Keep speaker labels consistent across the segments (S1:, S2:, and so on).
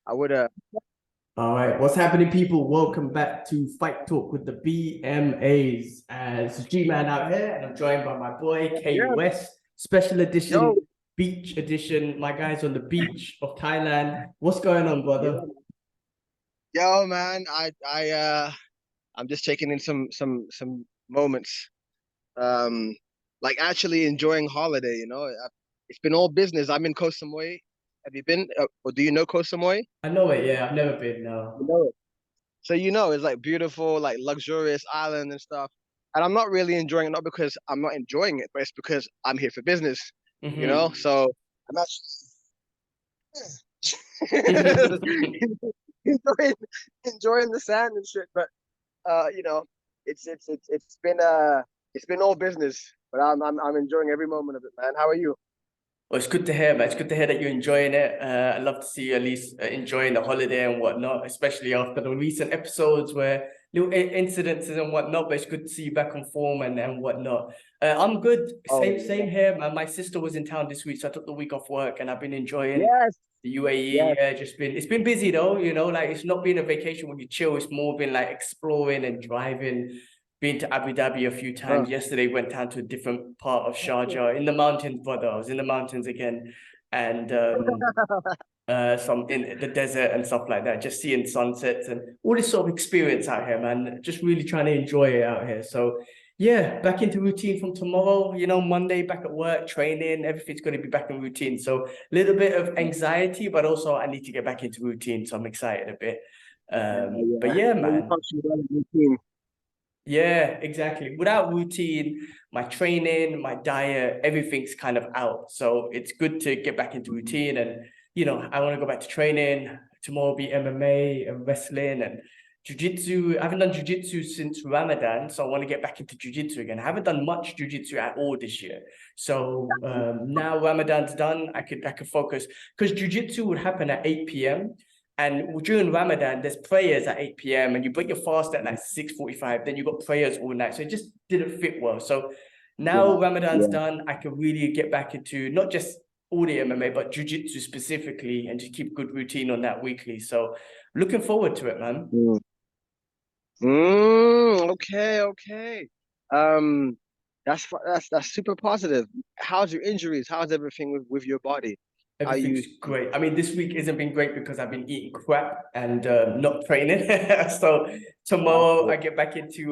S1: I would have.
S2: All right, what's happening, people? Welcome back to Fight Talk with the BMAs. It's G-Man out here, and I'm joined by my boy K
S1: Yeah,
S2: West, special
S1: yo,
S2: edition, beach edition. My guys on the beach of Thailand. What's going on, brother?
S1: yeah. Yo, man. I'm just taking in some moments. Um, like actually enjoying holiday. It's been all business. I'm in Koh Samui. Have you been? Or do you know Koh Samui?
S2: I know it, yeah. I've never been,
S1: You
S2: no.
S1: know it. So it's like beautiful, like luxurious island and stuff. And I'm not really enjoying it, not because I'm not enjoying it, but it's because I'm here for business. So I'm actually enjoying enjoying the sand and shit. But it's been all business. But I'm enjoying every moment of it, man. How are you?
S2: Well, it's good to hear, man. It's good to hear that you're enjoying it. I love to see you at least enjoying the holiday and whatnot, especially after the recent episodes where little incidences and whatnot. But it's good to see you back on form and whatnot. I'm good.
S1: Oh
S2: Same here, man. My sister was in town this week, so I took the week off work, and I've been enjoying
S1: yes,
S2: the UAE.
S1: yes.
S2: Yeah, it's been busy though. Like it's not been a vacation when you chill. It's more been like exploring and driving. Been to Abu Dhabi a few
S1: Uh,
S2: times. Yesterday went down to a different part of Sharjah in the mountains, brother. I was in the mountains again, and some in the desert and stuff like that. Just seeing sunsets and all this sort of experience out here, man. Just really trying to enjoy it out here. So yeah, back into routine from tomorrow. Monday back at work, training. Everything's going to be back in routine. So a little bit of anxiety, but also I need to get back into routine. So I'm excited a bit. But
S1: yeah.
S2: yeah,
S1: I know you
S2: man.
S1: function well in routine.
S2: Yeah, exactly. Without routine, my training, my diet, everything's kind of out. So it's good to get back into routine. And, I want to go back to training. Tomorrow will be MMA and wrestling and jiu-jitsu. I haven't done jiu-jitsu since Ramadan, so I want to get back into jiu-jitsu again. I haven't done much jiu-jitsu at all this year. So now Ramadan's done, I could focus because jiu-jitsu would happen at 8 p.m. And during Ramadan, there's prayers at 8 p.m. and you break your fast at like 6:45. Then you got prayers all night. So it just didn't fit well. So
S1: Yeah,
S2: now Ramadan's
S1: yeah.
S2: done, I can really get back into not just all the MMA, but jiu-jitsu specifically and just keep good routine on that weekly. So looking forward to it, man.
S1: Mm. Okay, okay. Um, that's super positive. How's your injuries? How's everything with your body? Are
S2: Everything's
S1: you?
S2: great. I mean, this week hasn't been great because I've been eating crap and not training. So tomorrow I get back into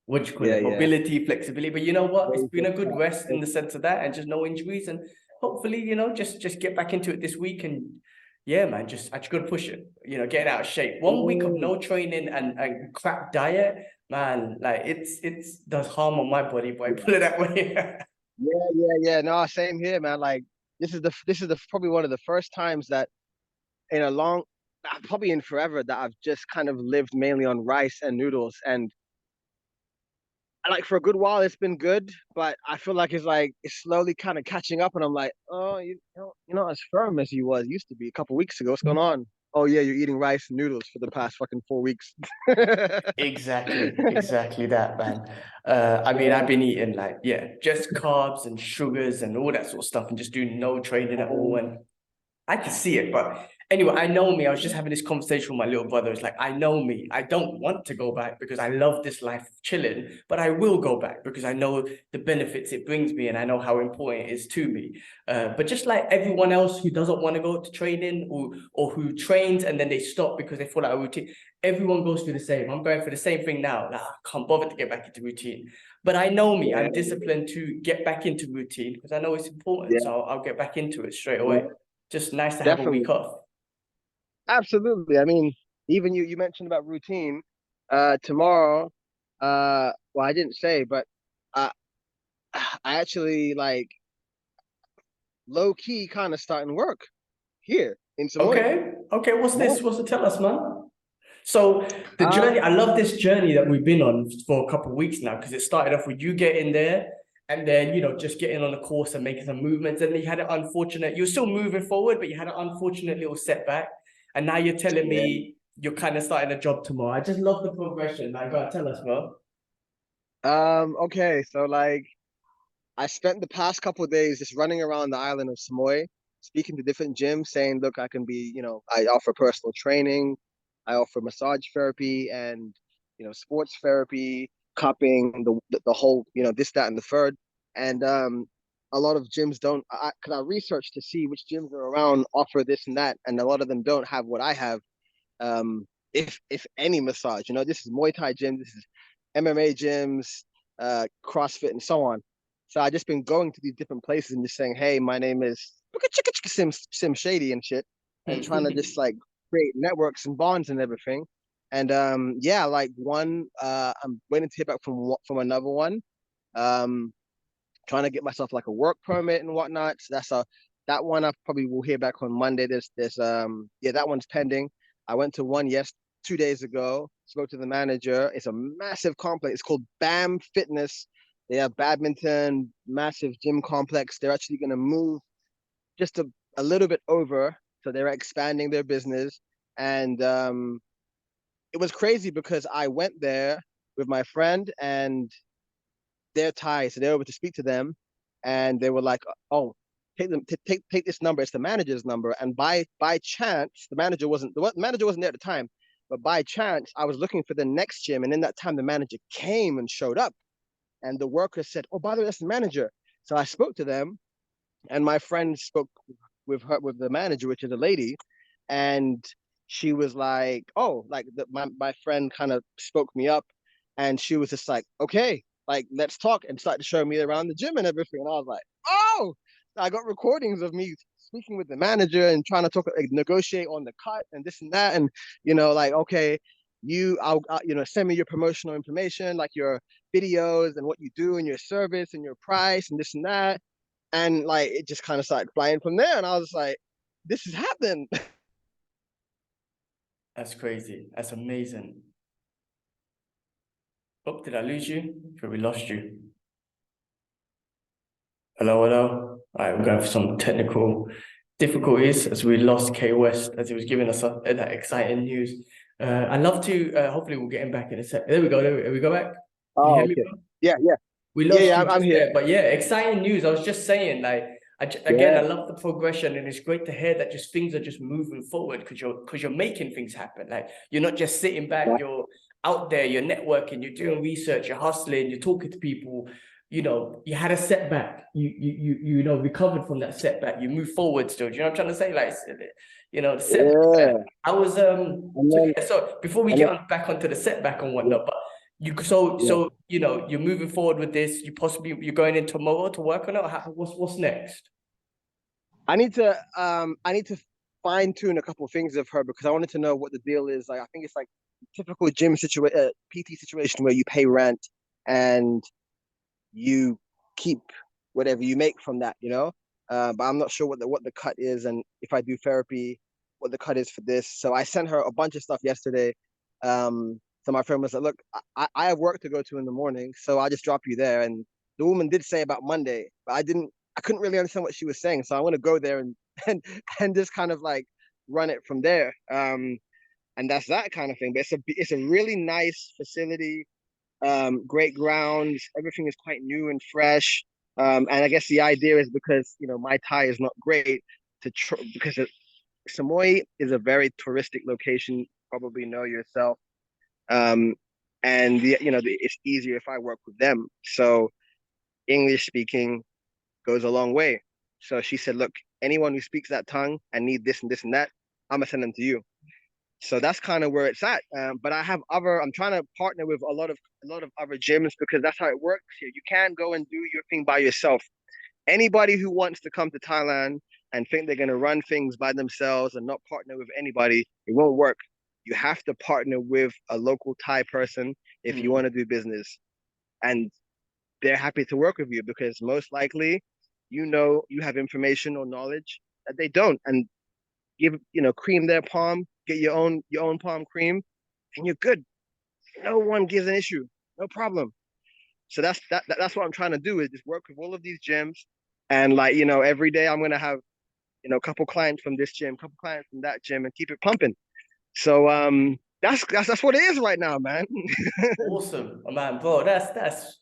S2: what do you call
S1: Yeah,
S2: it?
S1: yeah.
S2: Mobility, flexibility. But you know what? It's
S1: Very
S2: been
S1: good.
S2: a good rest in the sense of that and just no injuries. And hopefully, just get back into it this week. And yeah, man, I just gotta push it, getting out of shape. 1 week of
S1: Mm.
S2: no training and crap diet, man, like it's does harm on my body, boy. Put it that way.
S1: Yeah, yeah, yeah. No, same here, man. Like this is the probably one of the first times that in a long, probably in forever, that I've just kind of lived mainly on rice and noodles. And like for a good while, it's been good, but I feel like it's slowly kind of catching up. And I'm like, oh, you're not as firm as you used to be a couple weeks ago. What's going on? Oh yeah, you're eating rice and noodles for the past fucking 4 weeks.
S2: Exactly that, man. I mean, I've been eating like, yeah, just carbs and sugars and all that sort of stuff and just doing no training at all. And I can see it, but anyway, I know me. I was just having this conversation with my little brother. It's like, I know me. I don't want to go back because I love this life of chilling, but I will go back because I know the benefits it brings me and I know how important it is to me. But just like everyone else who doesn't want to go to training or who trains and then they stop because they fall out of routine, everyone goes through the same. I'm going for the same thing now. Like, I can't bother to get back into routine. But I know me.
S1: Yeah,
S2: I'm disciplined to get back into routine because I know it's important.
S1: yeah,
S2: So I'll get back into it straight
S1: yeah,
S2: away. Just nice to have a week
S1: definitely,
S2: off.
S1: absolutely. I mean, even you mentioned about routine. Tomorrow, well, I didn't say, but I I actually like low key kind of starting work here in Samoy.
S2: Okay. What's
S1: Yeah.
S2: this? What's to tell us, man? So the
S1: Uh,
S2: journey, I love this journey that we've been on for a couple of weeks now because it started off with you getting there and then just getting on the course and making some movements. And then you had an unfortunate, you're still moving forward, but you had an unfortunate little setback. And now you're telling
S1: yeah.
S2: me you're kind of starting a job tomorrow. I just love the progression. Like, gotta tell us, bro.
S1: Okay. So like, I spent the past couple of days just running around the island of Samoy. speaking to different gyms, saying, look, I can be, I offer personal training, I offer massage therapy, and sports therapy, cupping, the whole, this, that, and the third. And a lot of gyms don't. Cause I researched to see which gyms are around offer this and that, and a lot of them don't have what I have. If any massage, this is Muay Thai gym, this is MMA gyms, CrossFit, and so on. So I just been going to these different places and just saying, hey, my name is Sim Shady and shit, and trying to just like create networks and bonds and everything. And yeah, like one, I'm waiting to hear back from another one. Um, Trying to get myself like a work permit and whatnot. So that one I probably will hear back on Monday. There's yeah, that one's pending. I went to one 2 days ago. Spoke to the manager. It's a massive complex. It's called BAM Fitness. They have badminton, massive gym complex. They're actually going to move just a little bit over, so they're expanding their business. And it was crazy because I went there with my friend and they're Thai, so they were able to speak to them, and they were like, "Oh, take this number. It's the manager's number." And by chance, the manager wasn't there at the time, but by chance, I was looking for the next gym, and in that time, the manager came and showed up, and the worker said, "Oh, by the way, that's the manager." So I spoke to them, and my friend spoke with the manager, which is a lady, and she was like, "Oh, like my friend kind of spoke me up, and she was just like, okay, like let's talk," and started to show me around the gym and everything. And I was like, "Oh!" I got recordings of me speaking with the manager and trying to talk, like, negotiate on the cut and this and that, and like, okay, I'll send me your promotional information, like your videos and what you do and your service and your price and this and that. And like it just kind of started flying from there. And I was like, this is happening.
S2: That's crazy. That's amazing. Oh, did I lose you? I think we lost you. Hello, hello. All right, we're going for some technical difficulties as we lost K West as he was giving us that exciting news. I'd love to. Hopefully, we'll get him back in a sec. There we go. There we go back. Can you
S1: Oh,
S2: hear me,
S1: okay.
S2: bro?
S1: Yeah, yeah.
S2: We
S1: Yeah,
S2: lost
S1: yeah,
S2: you
S1: I'm
S2: just
S1: here.
S2: there, but yeah, exciting news. I was just saying, like, again, I
S1: Yeah,
S2: love the progression, and it's great to hear that just things are just moving forward because you're making things happen. Like, you're not just sitting back,
S1: yeah,
S2: you're out there, you're networking, you're doing research, you're hustling, you're talking to people. You had a setback, recovered from that setback, you move forward still. Do you know what I'm trying to say? Like, the setback.
S1: yeah.
S2: I was
S1: And
S2: so
S1: then,
S2: yeah, so before we
S1: and then,
S2: get back onto the setback and
S1: yeah,
S2: whatnot, but so
S1: yeah.
S2: you're moving forward with this. You're going in tomorrow to work on it. Or what's next?
S1: I need to fine tune a couple of things of her because I wanted to know what the deal is. Like, I think it's like typical gym situation, PT situation where you pay rent and you keep whatever you make from that. But I'm not sure what the cut is, and if I do therapy, what the cut is for this. So I sent her a bunch of stuff yesterday. So my friend was like, "Look, I have work to go to in the morning, so I'll just drop you there." And the woman did say about Monday, but I couldn't really understand what she was saying. So I want to go there and and and just kind of like run it from there. And that's that kind of thing. But it's a really nice facility, great grounds. Everything is quite new and fresh. And I guess the idea is because my Thai is not great because Samoy is a very touristic location. Probably know yourself. Um, and it's easier if I work with them. So English speaking goes a long way. So she said, "Look, anyone who speaks that tongue and need this and this and that, I'm gonna send them to you." So that's kind of where it's at. But I'm trying to partner with a lot of other gyms because that's how it works here. You can't go and do your thing by yourself. Anybody who wants to come to Thailand and think they're going to run things by themselves and not partner with anybody, it won't work. You have to partner with a local Thai person if you
S2: Mm.
S1: want to do business. And they're happy to work with you because most likely, you have information or knowledge that they don't. And cream their palm, get your own palm cream, and you're good. No one gives an issue, no problem. So that's what I'm trying to do is just work with all of these gyms, and like every day I'm gonna have a couple clients from this gym, couple clients from that gym, and keep it pumping. So that's what it is right now, man.
S2: Awesome, oh, man, bro. That's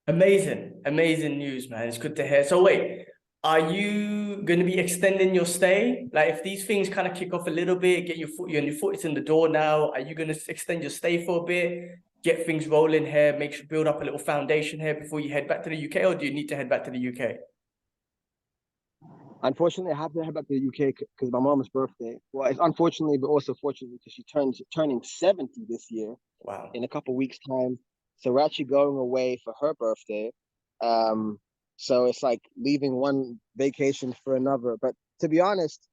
S2: amazing, amazing news, man. It's good to hear. So wait, Are you going to be extending your stay? Like if these things kind of kick off a little bit, get your foot, your foot is in the door now. Are you going to extend your stay for a bit, get things rolling here, make sure build up a little foundation here before you head back to the UK, or do you need to head back to the UK?
S1: Unfortunately, I have to head back to the UK because my mom's birthday. Well, it's unfortunately, but also fortunately because she turning 70 this year
S2: Wow.
S1: in a couple weeks' time. So we're actually going away for her birthday. Um, so it's like leaving one vacation for another. But to be honest,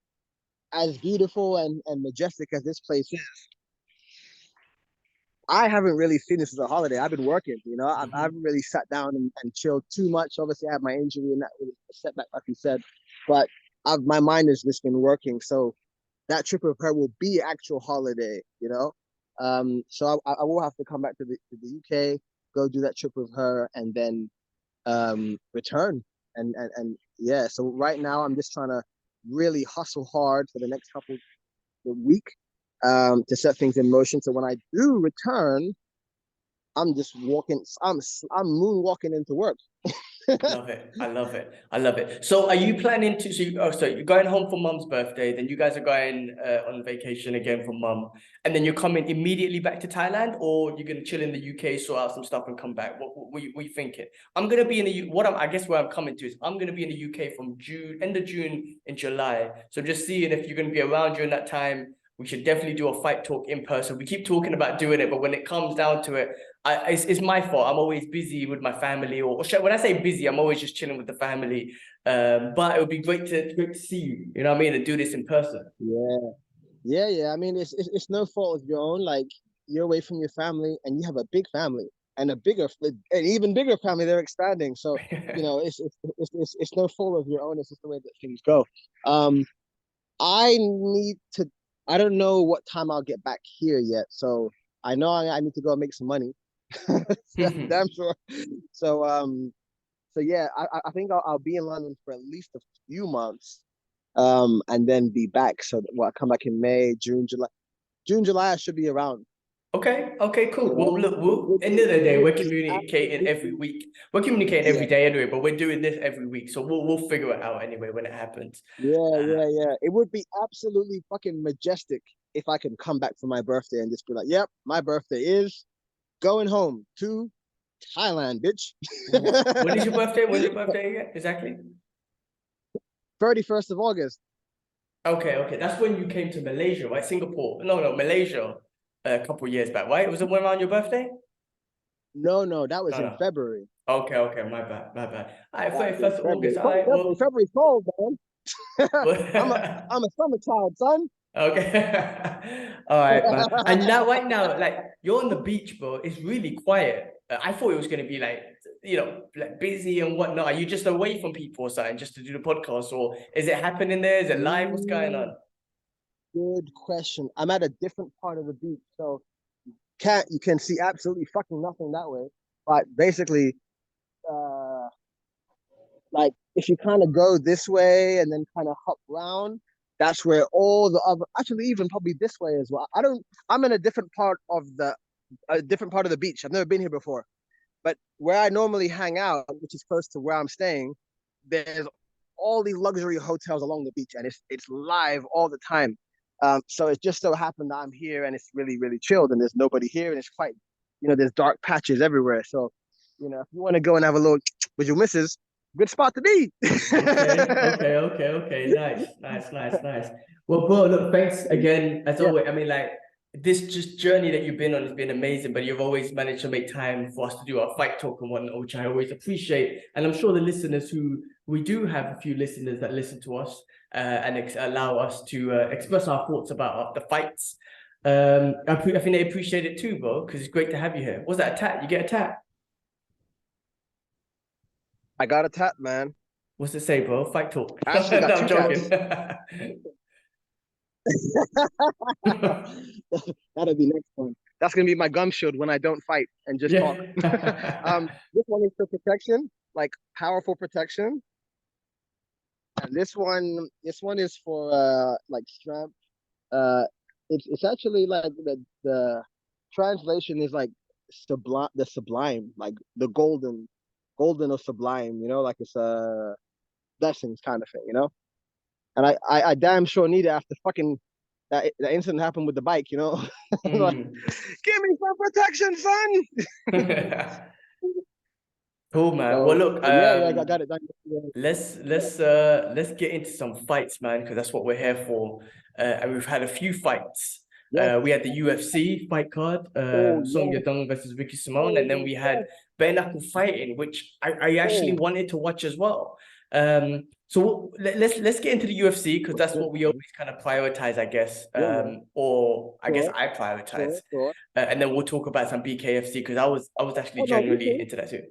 S1: as beautiful and majestic as this place is, I haven't really seen this as a holiday. I've been working, I
S2: Mhm.
S1: haven't really sat down and chilled too much. Obviously, I had my injury and that was a setback, like you said. But my mind has just been working. So that trip with her will be actual holiday. So I will have to come back to the UK, go do that trip with her, and then return. And yeah, so right now I'm just trying to really hustle hard for the next couple of week to set things in motion. So when I do return, I'm just walking. I'm moonwalking into work.
S2: Love it. I love it. I love it. So are you planning to, so you're going home for mum's birthday, then you guys are going on vacation again for mum, and then you're coming immediately back to Thailand, or you're going to chill in the UK, sort out some stuff and come back? What you thinking? I'm going to be in the, I guess where I'm coming to is I'm going to be in the UK from June, end of June in July. So just seeing if you're going to be around during that time. We should definitely do a fight talk in person. We keep talking about doing it, but when it comes down to it, it's my fault. I'm always busy with my family, or when I say busy, I'm always just chilling with the family. But it would be great to see you. You know what I mean? And do this in person.
S1: Yeah, yeah. I mean, it's no fault of your own. Like you're away from your family, and you have a big family and an even bigger family. They're expanding, so it's no fault of your own. It's just the way that things go. Um, I need to. I don't know what time I'll get back here yet, so I know I need to go and make some money. That's damn sure. So so yeah, I think I'll be in London for at least a few months, and then be back. So I come back in May, June, July. June, July, I should be around.
S2: Okay, cool.
S1: You
S2: Well,
S1: know,
S2: look, end of
S1: which
S2: the day, we're
S1: is
S2: communicating every
S1: absolutely,
S2: week. We're communicating every
S1: yeah,
S2: day anyway, but we're doing this every week, so we'll figure it out anyway when it happens. Uh,
S1: yeah. It would be absolutely fucking majestic if I can come back for my birthday and just be like, "Yep, my birthday is going home to Thailand, bitch."
S2: when is your birthday? When's your birthday again? Exactly.
S1: 31st of August.
S2: Okay. That's when you came to Malaysia, right? Singapore. No, Malaysia. A couple of years back, right? Was it when around your birthday?
S1: No, that was in
S2: No.
S1: February.
S2: Okay. My bad. All right,
S1: That was in
S2: 31st of
S1: February.
S2: August. All
S1: Fuck
S2: right,
S1: February.
S2: well,
S1: February's cold, man. I'm a
S2: well,
S1: I'm a summer child, son.
S2: okay. All right, man. And now, right now, like you're on the beach, bro. It's really quiet. I thought it was gonna be like, like busy and whatnot. Are you just away from people or something just to do the podcast, or is it happening there? Is it live? What's going
S1: Mm,
S2: on?
S1: Good question. I'm at a different part of the beach, so you can see absolutely fucking nothing that way. But basically, uh, like if you kind of go this way and then kind of hop round, that's where all the other, actually even probably this way as well. I'm in a different part of the beach. I've never been here before, but where I normally hang out, which is close to where I'm staying, there's all these luxury hotels along the beach, and it's live all the time. So it just so happened that I'm here, and it's really really chilled, and there's nobody here, and it's quite, there's dark patches everywhere. So, if you want to go and have a little with your missus, good spot to be.
S2: Okay. Nice. Well, bro, look, thanks again. As
S1: Yeah,
S2: always, I mean, like this just journey that you've been on has been amazing, but you've always managed to make time for us to do our fight talk and whatnot, which I always appreciate. And I'm sure the listeners who we do have a few listeners that listen to us and allow us to express our thoughts about the fights. I think they appreciate it too, bro, because it's great to have you here. Was that a tat? You get a tat?
S1: I got a tat, man.
S2: What's it say, bro? Fight talk.
S1: I
S2: No,
S1: actually got
S2: I'm
S1: two
S2: joking.
S1: tats. That'll be next one. That's gonna be my gum shield when I don't fight and just talk.
S2: Yeah.
S1: This one is for protection, like powerful protection. And this one is for like strength. Uh, it's actually like the translation is like sublime, like the golden or sublime. Like it's blessings kind of thing, you know. And I damn sure need it after fucking that incident happened with the bike, you know. Like, give me some protection, son.
S2: Cool, man. Well,
S1: So,
S2: look,
S1: but yeah, I got it done.
S2: let's get into some fights, man, because that's what we're here for. And we've had a few fights.
S1: Yes.
S2: We had the UFC fight card,
S1: Oh
S2: Song
S1: yes.
S2: Yadong versus Ricky Simone, and then
S1: Oh
S2: we
S1: yes.
S2: had bare knuckle fighting, which I actually
S1: Oh,
S2: wanted to watch as well. So let's get into the UFC because that's what we always kind of prioritize, I guess.
S1: yeah, yeah.
S2: Or I guess
S1: Sure,
S2: I prioritize.
S1: sure.
S2: And then we'll talk about some BKFC because I was actually
S1: Oh no, me
S2: genuinely
S1: too.
S2: into that too.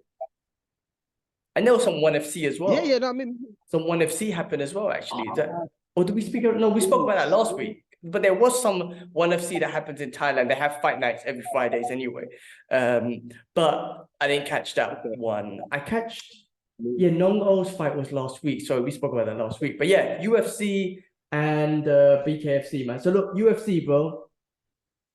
S2: And there was some ONE FC as
S1: Yeah, yeah.
S2: well.
S1: No, I mean,
S2: Some ONE FC happened as well, actually. Is that,
S1: ah,
S2: or did we speak? No, we spoke
S1: oh,
S2: about that last
S1: shit.
S2: week. But there was some ONE FC that happens in Thailand. They have fight nights every Fridays anyway. But I didn't catch that
S1: Okay.
S2: one. I catched, yeah, Nong O's fight was last week. So we spoke about that last week. But yeah, UFC and BKFC, man. So look, UFC, bro.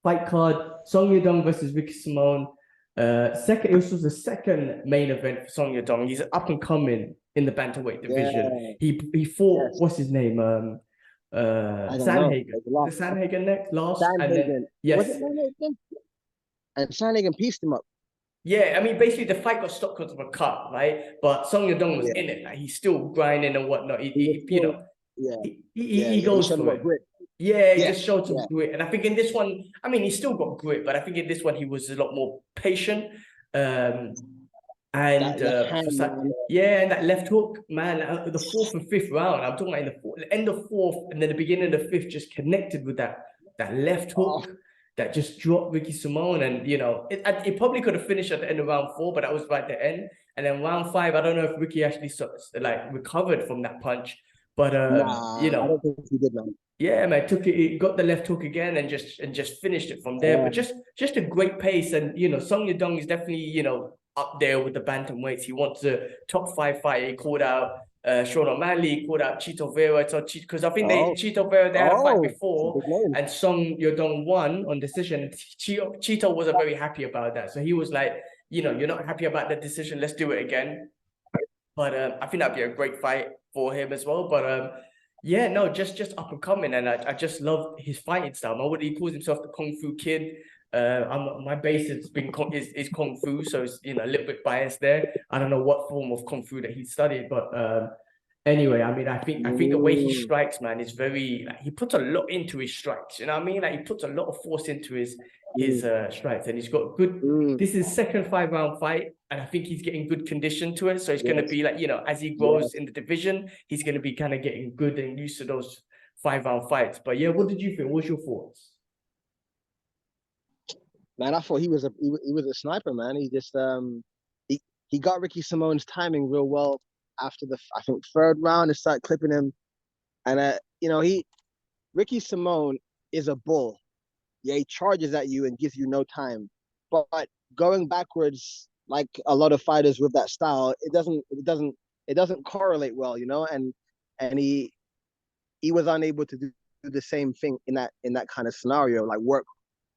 S2: Fight card, Song Yadong versus Ricky Simone. Second, this was the second main event for Song Yadong. He's up and coming in the bantamweight
S1: Yeah.
S2: division. He fought,
S1: Yes.
S2: what's his name?
S1: I don't know.
S2: Sanhagen.
S1: There's a
S2: The
S1: lot.
S2: Sanhagen next last, and then
S1: Sandhagen. Was it
S2: yes,
S1: Sandhagen? And Sandhagen pieced him up.
S2: yeah. I mean, basically the fight got stopped because of a cut, right? But Song Yadong was
S1: Yeah.
S2: in it. Like, he's still grinding and whatnot.
S1: He was
S2: You
S1: still,
S2: know,
S1: yeah,
S2: he
S1: yeah. He
S2: goes
S1: showed him
S2: for
S1: what
S2: it.
S1: grit.
S2: Yeah, he
S1: Yeah,
S2: just showed some
S1: yeah.
S2: grit. And I think in this one, I mean, he still got grit, but I think in this one he was a lot more patient. Um,
S1: That
S2: and
S1: left hand, man.
S2: yeah, and that left hook, man, the fourth and fifth round. I'm talking about in the end of fourth and then the beginning of the fifth, just connected with that left
S1: Oh,
S2: hook that just dropped Ricky Simone. And you know, it probably could have finished at the end of round four, but that was right at the end. And then round five, I don't know if Ricky actually like recovered from that punch, but you
S1: nah, I
S2: know.
S1: don't think he did, man.
S2: Yeah, man, took it, got the left hook again and just finished it from there.
S1: Yeah.
S2: But just a great pace. And you know, Song Yadong is definitely, you know, up there with the bantamweights. He wants a top five fight. He called out Sean O'Malley, he called out Chito Vera. Because I think
S1: Oh,
S2: Chito Vera, they had a fight
S1: it's a
S2: before
S1: big name.
S2: and Song Yadong won on decision. Chito wasn't very happy about that. So he was like, you know, you're not happy about the decision, let's do it again. But I think that'd be a great fight for him as well. But yeah, no, just up and coming, and I just love his fighting style. He calls himself the Kung Fu Kid. My base has been is Kung Fu, so it's, you know, a little bit biased there. I don't know what form of Kung Fu that he studied, but anyway, I mean, I think the way he strikes, man, is very, like, he puts a lot into his strikes. You know what I mean? Like, he puts a lot of force into his strikes, and he's got good. This is second 5 round fight, and I think he's getting good condition to it. So it's going to be like, you know, as he grows in the division, he's going to be kind of getting good and used to those 5 round fights. But yeah, what did you think? What's your thoughts?
S1: Man, I thought he was a sniper, man. He just he got Ricky Simone's timing real well after the, I think, third round and started clipping him. And you know, Ricky Simone is a bull. Yeah, he charges at you and gives you no time. But going backwards, like a lot of fighters with that style, it doesn't correlate well, you know. And he was unable to do the same thing in that kind of scenario, like work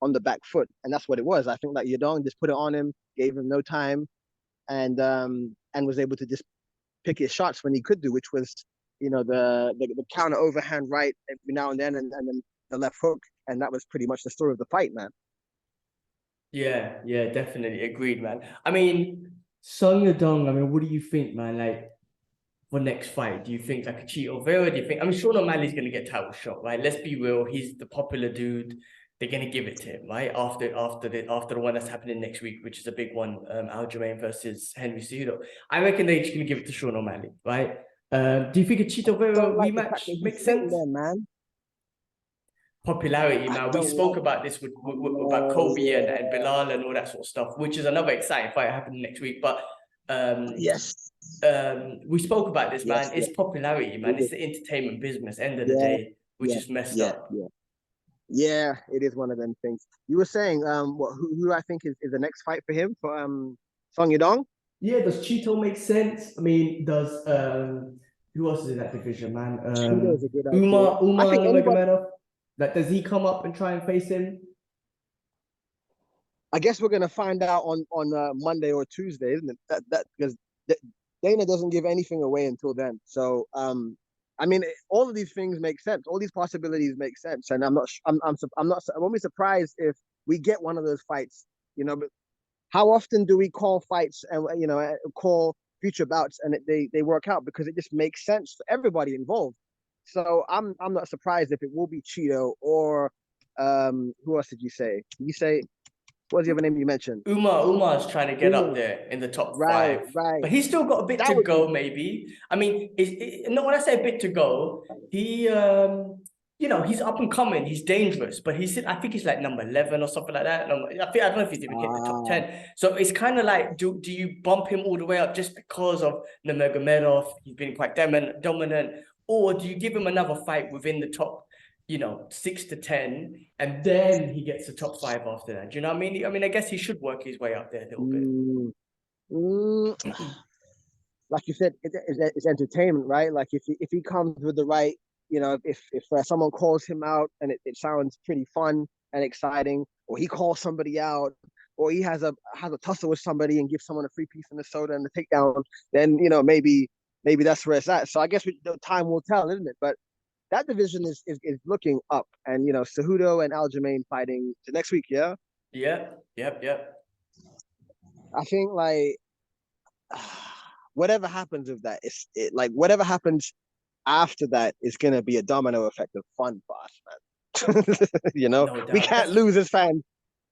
S1: on the back foot, and that's what it was. I think that Yadong just put it on him, gave him no time, and was able to just pick his shots when he could do, which was, you know, the counter overhand right every now and then, and then the left hook, and that was pretty much the story of the fight, man.
S2: Yeah, yeah, definitely agreed, man. I mean, Song Yadong, I mean, what do you think, man? Like, for next fight, do you think like a Cheeto Vera? Do you think? I mean, Sean O'Malley's gonna get title shot, right? Let's be real. He's the popular dude. They're gonna give it to him, right? After the one that's happening next week, which is a big one, Aljamain versus Henry Cejudo. I reckon they're just gonna give it to Sean O'Malley, right? Do you think a Cheeto Vera
S1: Don't like the fact
S2: rematch
S1: that
S2: makes
S1: he's
S2: sense?
S1: there, man.
S2: Popularity,
S1: I
S2: man. We
S1: don't
S2: spoke
S1: like.
S2: about this with about Kobe and Bilal and all that sort of stuff, which is another exciting fight happening next week. But
S1: Yes,
S2: we spoke about this, man.
S1: yes,
S2: It's popularity, man. It's the entertainment business, end of the
S1: yeah,
S2: day, which
S1: yeah,
S2: is messed
S1: yeah,
S2: up.
S1: yeah. Yeah, it is one of them things. You were saying, who I think is the next fight for him for Song Yadong?
S2: Yeah, does Cheeto make sense? I mean, does who else is in that division, man?
S1: Cheeto is a good idea. I
S2: Umar
S1: think anybody.
S2: Nurmagomedov. Like, does he come up and try and face him?
S1: I guess we're gonna find out on Monday or Tuesday, isn't it? That because Dana doesn't give anything away until then. So I mean, all of these things make sense. All these possibilities make sense, and I'm only surprised if we get one of those fights. But how often do we call fights and call future bouts and they work out because it just makes sense for everybody involved. So I'm not surprised if it will be Cheeto or who else did you say? You say what was the other name you mentioned?
S2: Umar's trying to get up there in the top
S1: Right,
S2: 5,
S1: right.
S2: but he's still got a bit
S1: That
S2: to
S1: would
S2: go.
S1: be
S2: Maybe I mean, no. When I say a bit to go, he he's up and coming. He's dangerous, but I think he's like number 11 or something like that. I don't know if he's even hit the top 10. So it's kind of like, do you bump him all the way up just because of Nurmagomedov? He's been quite dominant, or do you give him another fight within the top 6 to 10, and then he gets the top 5 after that? Do you know what I mean? I mean, I guess he should work his way up there a little bit.
S1: Like you said, it's entertainment, right? Like if he comes with the right, if someone calls him out and it sounds pretty fun and exciting, or he calls somebody out, or he has a tussle with somebody and gives someone a free piece of the soda and the takedown, then maybe that's where it's at. So I guess time will tell, isn't it? But that division is looking up, and Cejudo and Aljamain fighting the next week. Yeah.
S2: Yep.
S1: I think like whatever happens with that, like whatever happens after that is gonna be a domino effect of fun for us, man.
S2: No
S1: We
S2: doubt.
S1: can't lose as fans.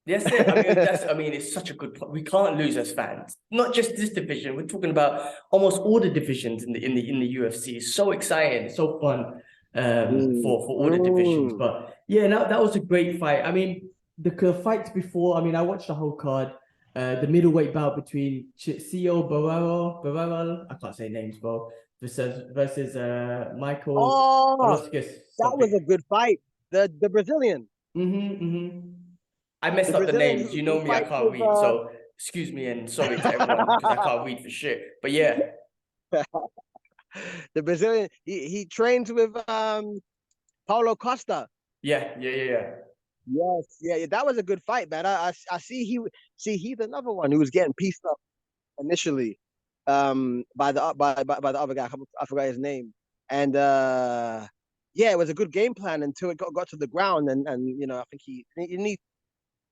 S2: That's it. I mean, it's such a good point. We can't lose as fans. Not just this division. We're talking about almost all the divisions in the UFC. It's so exciting, so fun for all the divisions. But yeah, that was a great fight. I mean, the fights before. I mean, I watched the whole card. The middleweight bout between Chitsio Barrero, I can't say names, bro. Versus Michael.
S1: Oh, that was a good fight. The Brazilian.
S2: I messed
S1: The
S2: up the
S1: Brazilian
S2: names. You
S1: who
S2: know me, I
S1: fights
S2: can't
S1: with
S2: read. So excuse me and sorry to everyone because I can't read for shit. But yeah.
S1: The Brazilian, he trains with Paulo Costa.
S2: Yeah.
S1: Yes, yeah, that was a good fight, man. I see he's another one who was getting pieced up initially by the other guy. I forgot his name. And yeah, it was a good game plan until it got to the ground, and I think he didn't he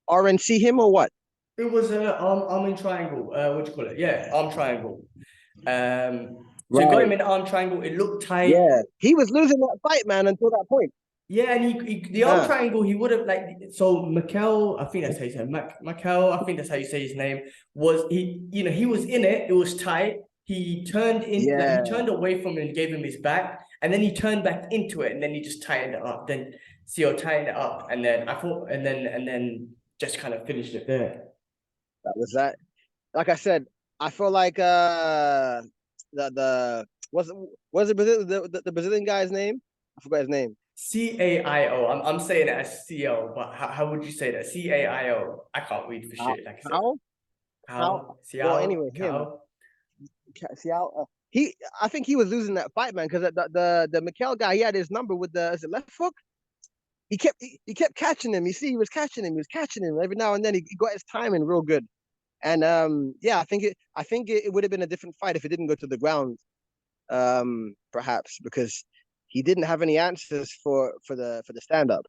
S1: RNC him or what?
S2: It was arm in triangle. What do you call it? Yeah, arm triangle. So you got him
S1: Right.
S2: in arm triangle. It looked tight.
S1: Yeah, he was losing that fight, man, until that point.
S2: Yeah, and the arm triangle, he would have so Mikel, I think that's how you say Mikel, I think that's how you say his name. Was he was in it, it was tight. He turned he turned away from him and gave him his back, and then he turned back into it, and then he just tightened it up. Then CO tightened it up, and then I thought and then just kind of finished it there.
S1: That was that. Like I said, I feel like the was the Brazilian guy's name? I forgot his name.
S2: CAIO. I'm saying it as CO, but how would you say that? CAIO. I can't read for shit. Like I said. How?
S1: Well, anyway, him. I think he was losing that fight, man, because the Mikel guy, he had his number with the left hook. He kept catching him. You see, he was catching him every now and then. He got his timing real good, and yeah, I think it would have been a different fight if it didn't go to the ground, perhaps because he didn't have any answers for the stand up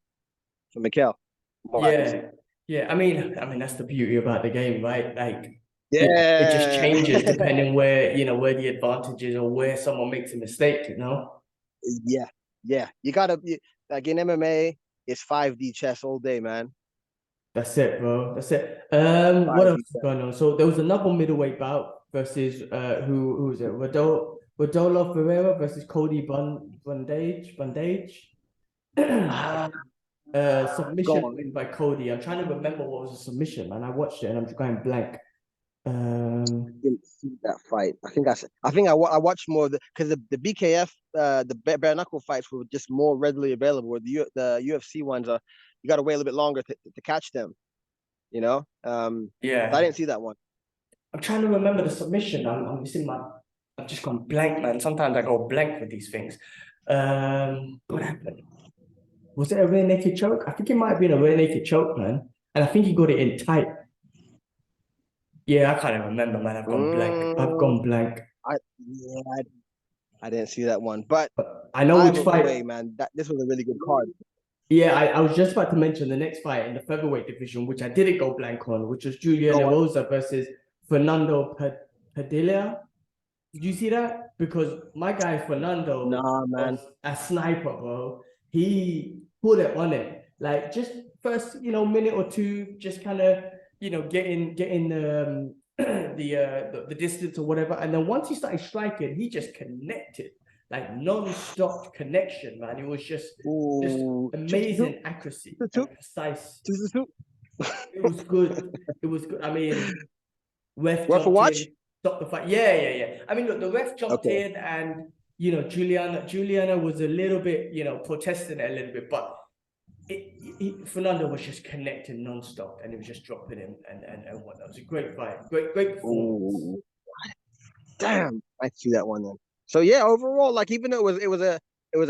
S1: for Mikel.
S2: Yeah. I mean that's the beauty about the game, right? Like
S1: yeah,
S2: it just changes depending where where the advantage is or where someone makes a mistake.
S1: Yeah. You gotta like in MMA, it's 5D chess all day, man.
S2: That's it, bro. That's it. What else is going on? So there was another middleweight bout versus who was it? Rodolfo Ferreira versus Cody Bondage. Submission win by Cody. I'm trying to remember what was a submission, man. I watched it and I'm just going blank.
S1: Didn't see that fight. I watched more because the BKF the bare knuckle fights were just more readily available. Where the UFC ones are, you got to wait a little bit longer to catch them.
S2: Yeah.
S1: I didn't see that one.
S2: I'm trying to remember the submission. I'm missing I've just gone blank, man. Sometimes I go blank with these things. What happened? Was it a rear naked choke? I think it might have been a rear naked choke, man. And I think he got it in tight. Yeah, I can't even remember, man. I've gone blank.
S1: I didn't see that one, but
S2: I know which
S1: either
S2: fight.
S1: way, man, that this was a really good card.
S2: Yeah, I was just about to mention the next fight in the featherweight division, which I didn't go blank on, which was Julian
S1: Go on.
S2: Erosa versus Fernando Padilla. Did you see that? Because my guy Fernando
S1: Nah,
S2: was
S1: man.
S2: a sniper, bro. He put it on it. Like just first, minute or two, just kind of, getting the distance or whatever. And then once he started striking, he just connected. Like non-stop connection, man. It was just
S1: Ooh,
S2: amazing accuracy and precise. It was good. It was good. I mean, ref
S1: Worth a
S2: jumped
S1: watch?
S2: in, stopped the fight. Yeah. I mean, look, the ref jumped
S1: Okay.
S2: in, and Juliana was a little bit, protesting it a little bit, but Fernando was just connecting non-stop, and he was just dropping him and whatnot. It was a great fight, great performance.
S1: Ooh, damn, I see that one then. So yeah, overall, like even though it was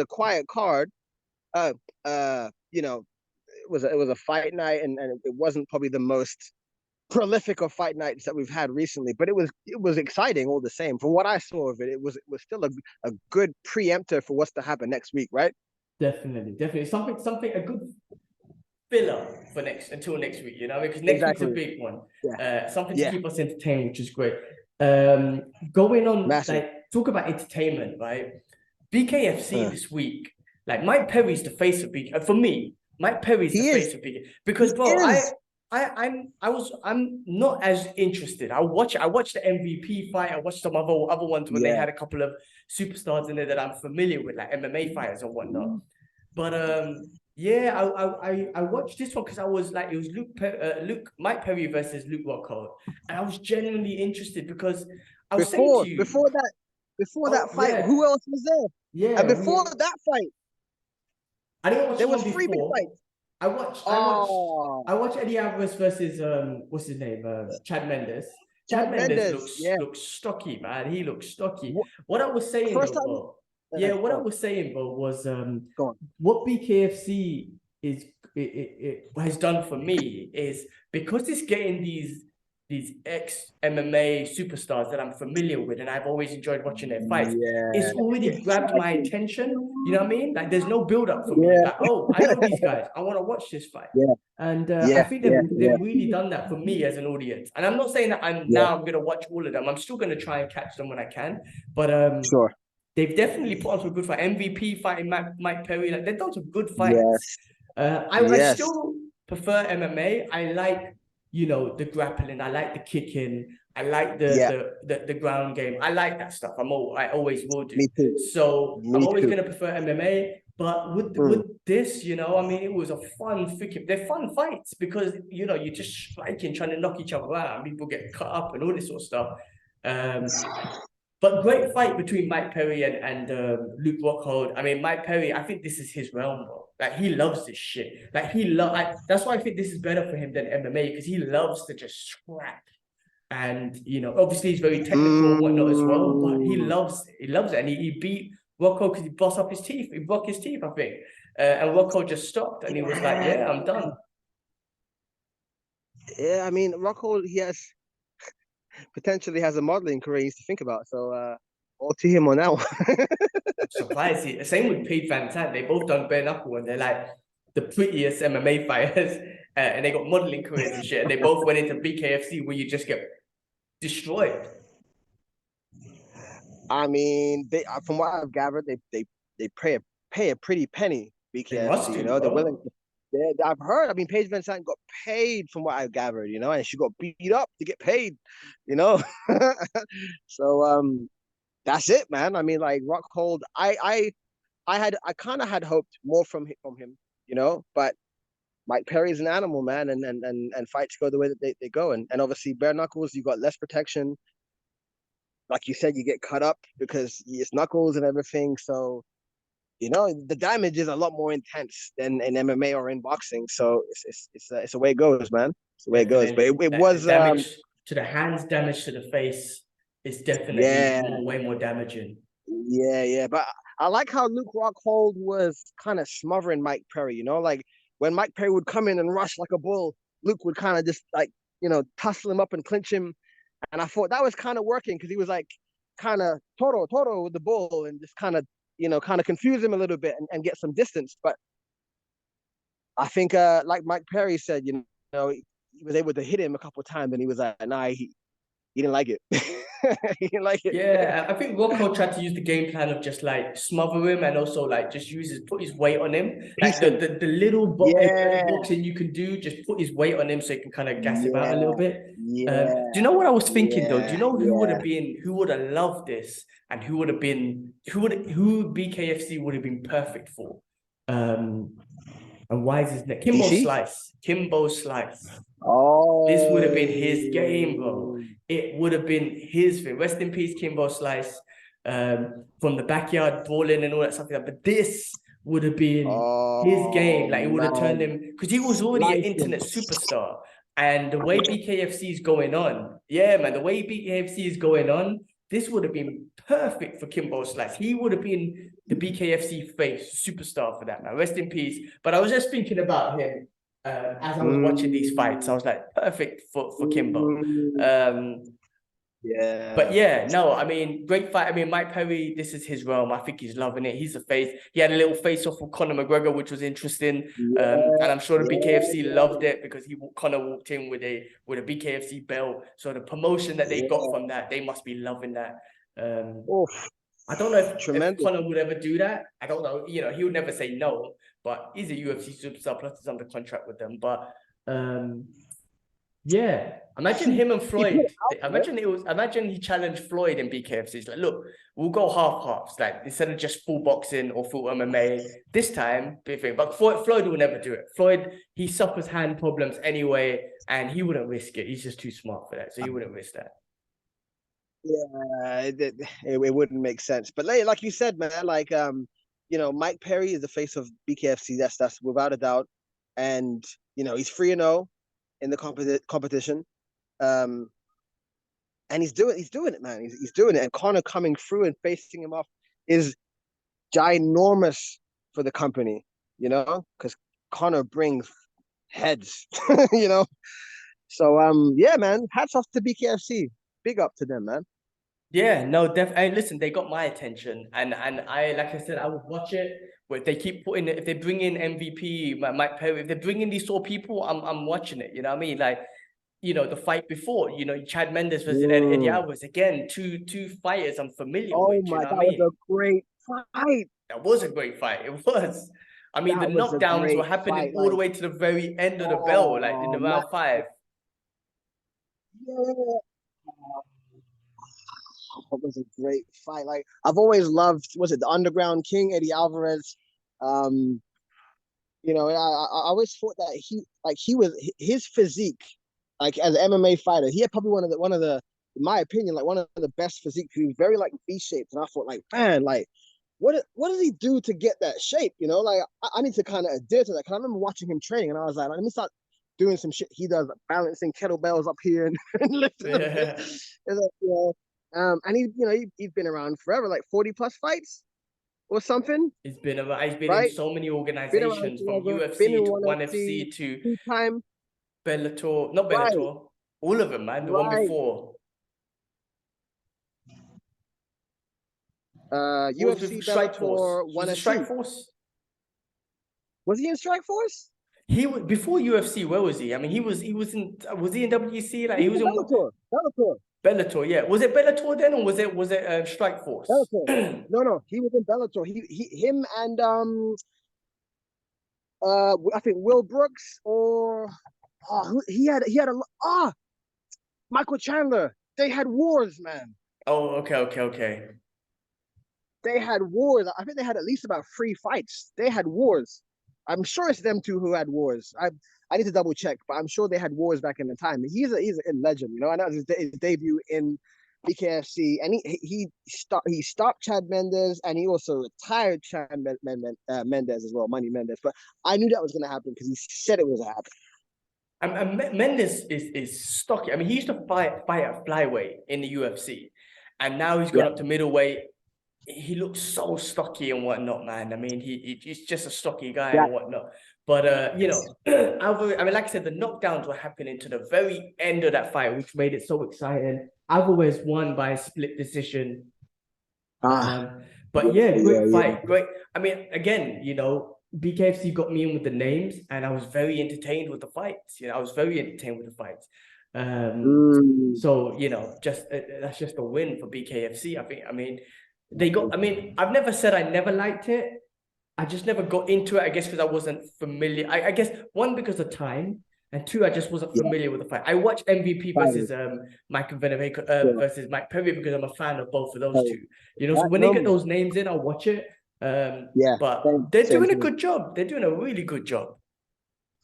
S1: a quiet card, uh, it was a fight night, and it wasn't probably the most prolific of fight nights that we've had recently, but it was exciting all the same. From what I saw of it, it was still a good preemptor for what's to happen next week, right?
S2: Definitely something a good filler for until next week, because next week's a
S1: Exactly.
S2: big one.
S1: Yeah.
S2: Something to
S1: Yeah.
S2: keep us entertained, which is great. Going on,
S1: Massive.
S2: like, talk about entertainment, right? BKFC
S1: Uh,
S2: this week, like Mike Perry's the face of BK. For me, Mike Perry's the
S1: he
S2: face
S1: is.
S2: of BK
S1: He
S2: because, bro,
S1: is.
S2: I'm not as interested. I watched the MVP fight. I watched some other ones when they
S1: Yeah.
S2: had a couple of superstars in there that I'm familiar with, like MMA fighters and whatnot. But yeah, I watched this one because I was like, it was Mike Perry versus Luke Rockhold, and I was genuinely interested because I was saying to
S1: Before
S2: you,
S1: before that before that
S2: oh
S1: fight,
S2: yeah,
S1: who else was there? And
S2: yeah,
S1: before that fight,
S2: I didn't watch
S1: there
S2: the
S1: was
S2: one
S1: freebie
S2: before.
S1: fights.
S2: I watched I watched
S1: Oh,
S2: I watched Eddie Alvarez versus what's his name, Chad Mendes.
S1: Chad
S2: Chad Mendes
S1: Mendes.
S2: looks
S1: Yeah.
S2: looks stocky, man. He looks stocky.
S1: Wh-
S2: What I was saying
S1: First
S2: though,
S1: time.
S2: bro. Yeah, what
S1: Go
S2: I
S1: on.
S2: was saying, bro, was
S1: Go on.
S2: what BKFC it has done for me is because it's getting these ex MMA superstars that I'm familiar with, and I've always enjoyed watching their fights.
S1: Yeah.
S2: It's already grabbed my attention. You know what I mean? Like there's no build up for me.
S1: Yeah.
S2: Like, oh, I know these guys. I want to watch this fight.
S1: Yeah.
S2: And I
S1: Yeah.
S2: think
S1: Yeah.
S2: they've really done that for me as an audience. And I'm not saying that
S1: Yeah.
S2: I'm gonna watch all of them. I'm still gonna try and catch them when I can. But
S1: Sure.
S2: they've definitely put on some good fight. MVP fighting Mike Perry, like they've done some good fights.
S1: Yes.
S2: I
S1: Yes.
S2: still prefer MMA. I like, the grappling. I like the kicking. I like
S1: Yeah.
S2: the ground game. I like that stuff. I always will do.
S1: Me too.
S2: So I'm
S1: Me
S2: always
S1: too.
S2: gonna prefer MMA. But
S1: Mm.
S2: with this, I mean, it was a fun freaking. They're fun fights because you're just striking, trying to knock each other out, and people get cut up and all this sort of stuff. But great fight between Mike Perry and Luke Rockhold. I mean, Mike Perry, I think this is his realm, bro. Like he loves this shit. Like that's why I think this is better for him than MMA because he loves to just scrap. And obviously he's very technical and whatnot as well. But he
S1: Mm.
S2: loves it. He loves it, and he beat Rockhold because he bust up his teeth. He broke his teeth, I think. And Rockhold just stopped, and he was like,
S1: Yeah.
S2: "Yeah, I'm done."
S1: Yeah. I mean, Rockhold, he potentially has a modeling career he needs to think about. So, all to him on that one.
S2: Surprised. Same with Pete Van Zandt. They both done bare knuckle, and they're like the prettiest MMA fighters, and they got modeling careers and shit. And they both went into BKFC where you just get destroyed.
S1: I mean, from what I've gathered, they pay a pretty penny.
S2: They must
S1: BKFC,
S2: do,
S1: they're willing
S2: bro.
S1: to. I've heard. I mean, Paige Van Zandt got paid from what I've gathered, and she got beat up to get paid, you know. So that's it, man. I mean, like Rockhold, I kind of had hoped more from him, but Mike Perry's an animal, man, and fights go the way that they go, and obviously bare knuckles, you got less protection. Like you said, you get cut up because it's knuckles and everything. So the damage is a lot more intense than in MMA or in boxing. So it's the way it goes, man. It's the way it goes. But
S2: Definitely.
S1: it
S2: The
S1: was
S2: damage to the hands, damage to the face is definitely
S1: yeah,
S2: way more damaging.
S1: yeah. But I like how Luke Rockhold was kind of smothering Mike Perry. Like when Mike Perry would come in and rush like a bull, Luke would kind of just like tussle him up and clinch him. And I thought that was kind of working because he was like kind of Toro with the bull and just kind of, kind of confuse him a little bit and get some distance. But I think, like Mike Perry said, he was able to hit him a couple of times, and he was like, nah, he didn't like it. He didn't like it.
S2: Yeah, I think Rockhold tried to use the game plan of just like smother him and also like just put his weight on him. Like
S1: Piece him.
S2: the little
S1: Yeah.
S2: boxing you can do, just put his weight on him so you can kind of gas him out a
S1: Yeah.
S2: little bit.
S1: Yeah.
S2: Do you know what I was thinking though? Do you
S1: Yeah.
S2: know who would
S1: Yeah.
S2: have loved this and who BKFC would have been perfect for? And why is his name? Kimbo Slice.
S1: Oh.
S2: This would have been his game, bro. It would have been his thing. Rest in peace, Kimbo Slice. From the backyard, brawling and all that stuff. But this would have been his game. Like, it would have turned him, because he was already an internet superstar. And the way BKFC is going on, yeah, man, the way BKFC is going on, this would have been perfect for Kimbo Slice. He would have been the BKFC face superstar for that, man. Rest in peace. But I was just thinking about him as I was watching these fights. I was like, perfect for Kimbo.
S1: Yeah.
S2: But yeah, no, I mean, great fight. I mean, Mike Perry, this is his realm. I think he's loving it. He's the face. He had a little face-off with Conor McGregor, which was interesting. And I'm sure the BKFC loved it because Conor walked in with a BKFC belt. So the promotion that they got from that, they must be loving that. I don't know if Conor would ever do that. I don't know. He would never say no, but he's a UFC superstar, plus he's under contract with them. But yeah, imagine him and Floyd. Imagine he challenged Floyd in BKFC. It's like, look, we'll go half-halves. Like, instead of just full boxing or full MMA, this time, but Floyd will never do it. Floyd, he suffers hand problems anyway, and he wouldn't risk it. He's just too smart for that, so he wouldn't risk that.
S1: Yeah, it wouldn't make sense. But like you said, man, like Mike Perry is the face of BKFC. That's without a doubt, and he's 3-0 in the competition, and he's doing it, man. He's doing it, and Conor coming through and facing him off is ginormous for the company, because Conor brings heads, So yeah, man, hats off to BKFC. Big up to them, man.
S2: Yeah, no, definitely. Listen, they got my attention, and I, like I said, I would watch it. Where they keep putting it, if they bring in MVP, Mike Perry, if they bring in these sort of people, I'm watching it. You know what I mean? Like, the fight before, Chad Mendes versus Eddie Alvarez. Again, two fighters I'm familiar with. You know what I mean?
S1: That was a great fight.
S2: That was a great fight. It was. I mean, the knockdowns were happening all the way to the very end of the bell, like in the round 5.
S1: Yeah. It was a great fight. Like, I've always loved, was it the Underground King, Eddie Alvarez? I always thought that he was his physique, like as an MMA fighter, he had probably one of the, in my opinion, like one of the best physique. He was very like V-shaped, and I thought, like, man, like what does he do to get that shape? Like I need to kind of adhere to that. Cause I remember watching him training, and I was like, let me start doing some shit he does, like balancing kettlebells up here and lifting them. And he's been around forever, like 40 plus fights or something.
S2: He's been in so many organizations, from UFC to ONE FC to
S1: two-time
S2: Bellator, not Bellator, all of them, man. The one before.
S1: UFC, Bellator, ONE FC.
S2: Strike Force.
S1: Was he in Strike Force?
S2: He was before UFC. Where was he? I mean, was he in WC? Like, he was in Bellator, yeah. Was it Bellator then, or was it Strike Force?
S1: Bellator. No, he was in Bellator. Him and I think Will Brooks, or he had Michael Chandler. They had wars, man.
S2: Oh, okay.
S1: They had wars. I think they had at least about 3 fights. They had wars. I'm sure it's them two who had wars. I need to double check, but I'm sure they had wars back in the time. He's a legend, I know his debut in BKFC, and he stopped Chad Mendes, and he also retired Chad Mendes as well, Money Mendes. But I knew that was going to happen because he said it was going to happen.
S2: And Mendes is stocky. I mean, he used to fight at flyweight in the UFC, and now he's gone up to middleweight. He looks so stocky and whatnot, man. I mean, he's just a stocky guy and whatnot. But Alvarez, I mean, like I said, the knockdowns were happening to the very end of that fight, which made it so exciting. Alvarez won by a split decision. But yeah, great
S1: yeah.
S2: fight. Great. I mean, again, BKFC got me in with the names, and I was very entertained with the fights. I was very entertained with the fights. So just that's just a win for BKFC. I think. I mean, they got. I mean, I've never said I never liked it. I just never got into it. I guess because I wasn't familiar. I guess one because of time, and two I just wasn't familiar with the fight. I watched MVP versus Michael Venezuela versus Mike Perry because I'm a fan of both of those two. So when they get those names in, I'll watch it. But they're doing a good job. They're doing a really good job.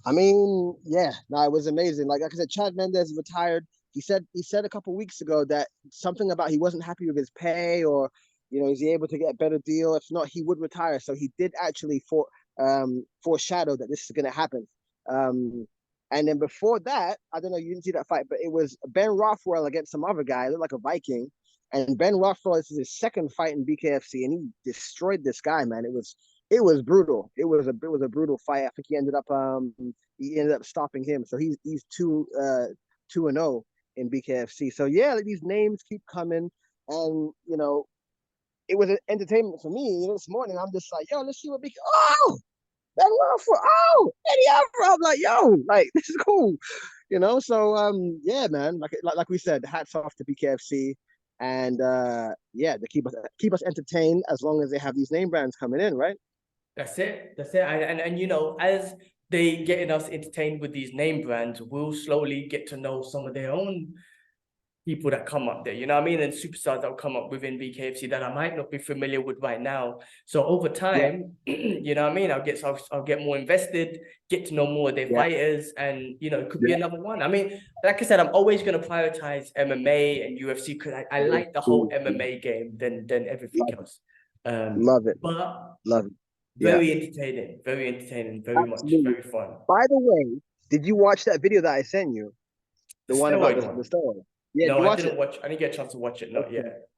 S1: I mean, no, it was amazing. Like I said, Chad Mendes retired. He said a couple weeks ago that something about he wasn't happy with his pay, or is he able to get a better deal? If not, he would retire. So he did actually foreshadow that this is going to happen. And then before that, I don't know, you didn't see that fight, but it was Ben Rothwell against some other guy, looked like a Viking. And Ben Rothwell, this is his second fight in BKFC, and he destroyed this guy, man. It was brutal. It was a brutal fight. I think he ended up stopping him. So he's 2-0 in BKFC. So these names keep coming, and it was an entertainment for me. This morning I'm just like, yo, let's see what Ben Rothwell, Eddie Alvarez. I'm like, yo, like this is cool, So man, like we said, hats off to BKFC. And to keep us entertained as long as they have these name brands coming in, right?
S2: That's it. And as they getting us entertained with these name brands, we'll slowly get to know some of their own people that come up there, you know what I mean? And superstars that will come up within BKFC that I might not be familiar with right now. So over time, you know what I mean? I'll get more invested, get to know more of their fighters, and it could be another one. I mean, like I said, I'm always going to prioritize MMA and UFC because I like the whole MMA game than everything else.
S1: Love it.
S2: Very entertaining, very much, very fun.
S1: By the way, did you watch that video that I sent you? The one about the steroid?
S2: Yeah, no, I didn't watch. I didn't get a chance to watch it. Not yet.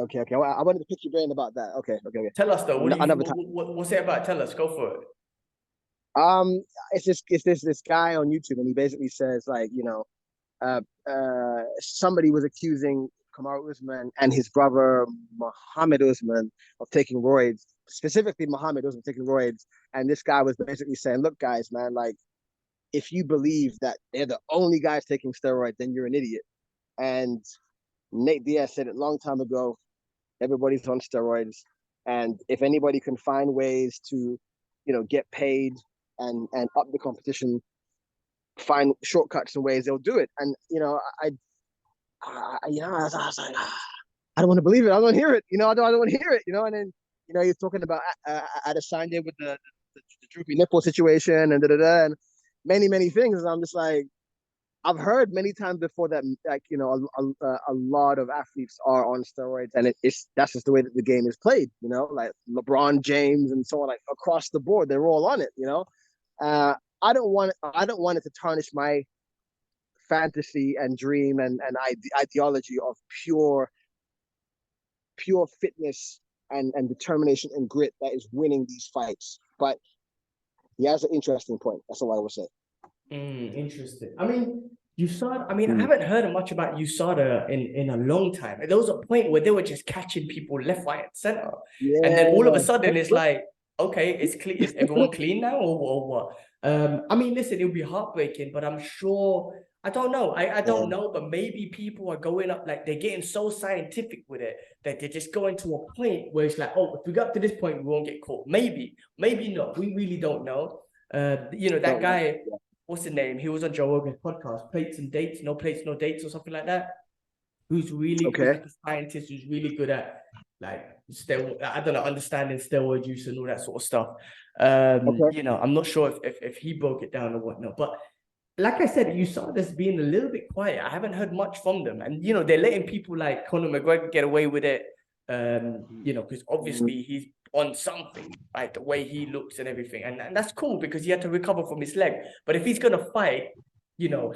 S1: Okay. Well, I wanted to pick your brain about that. Okay.
S2: Tell us though. What's it about? Tell us. Go for it.
S1: It's this guy on YouTube, and he basically says like, somebody was accusing Kamaru Usman and his brother Muhammad Usman of taking roids, specifically Muhammad Usman taking roids, and this guy was basically saying, look, guys, man, like, if you believe that they're the only guys taking steroids, then you're an idiot. And Nate Diaz said it a long time ago, everybody's on steroids. And if anybody can find ways to, get paid and up the competition, find shortcuts and ways, they'll do it. And, I was like, I don't want to believe it. I don't want to hear it. I don't want to hear it, and then, he's talking about Adesanya with the droopy nipple situation and and many things. And I'm just like, I've heard many times before that, like, a lot of athletes are on steroids, and that's just the way that the game is played, like LeBron James and so on, like across the board, they're all on it, I don't want it to tarnish my fantasy and dream and ideology of pure fitness and determination and grit that is winning these fights. But he has an interesting point. That's all I would say.
S2: Interesting. I mean, USADA. I mean, I haven't heard much about USADA in a long time. There was a point where they were just catching people left, right, and center, and then all of a sudden it's like, okay, it's clean. Is everyone clean now, or what? I mean, listen, it would be heartbreaking, but I'm sure. I don't know. I don't know, but maybe people are going up, like they're getting so scientific with it that they're just going to a point where it's like, oh, if we got to this point, we won't get caught. Maybe not. We really don't know. That guy. What's the name? He was on Joe Rogan's podcast, Plates and Dates, No Plates, No Dates, or something like that. Who's really good, like a scientist who's really good at, like, I don't know, understanding steroid use and all that sort of stuff. I'm not sure if he broke it down or whatnot, but like I said, you saw this being a little bit quiet. I haven't heard much from them, and they're letting people like Conor McGregor get away with it. Because obviously he's on something, right? The way he looks and everything, and that's cool because he had to recover from his leg. But if he's gonna fight,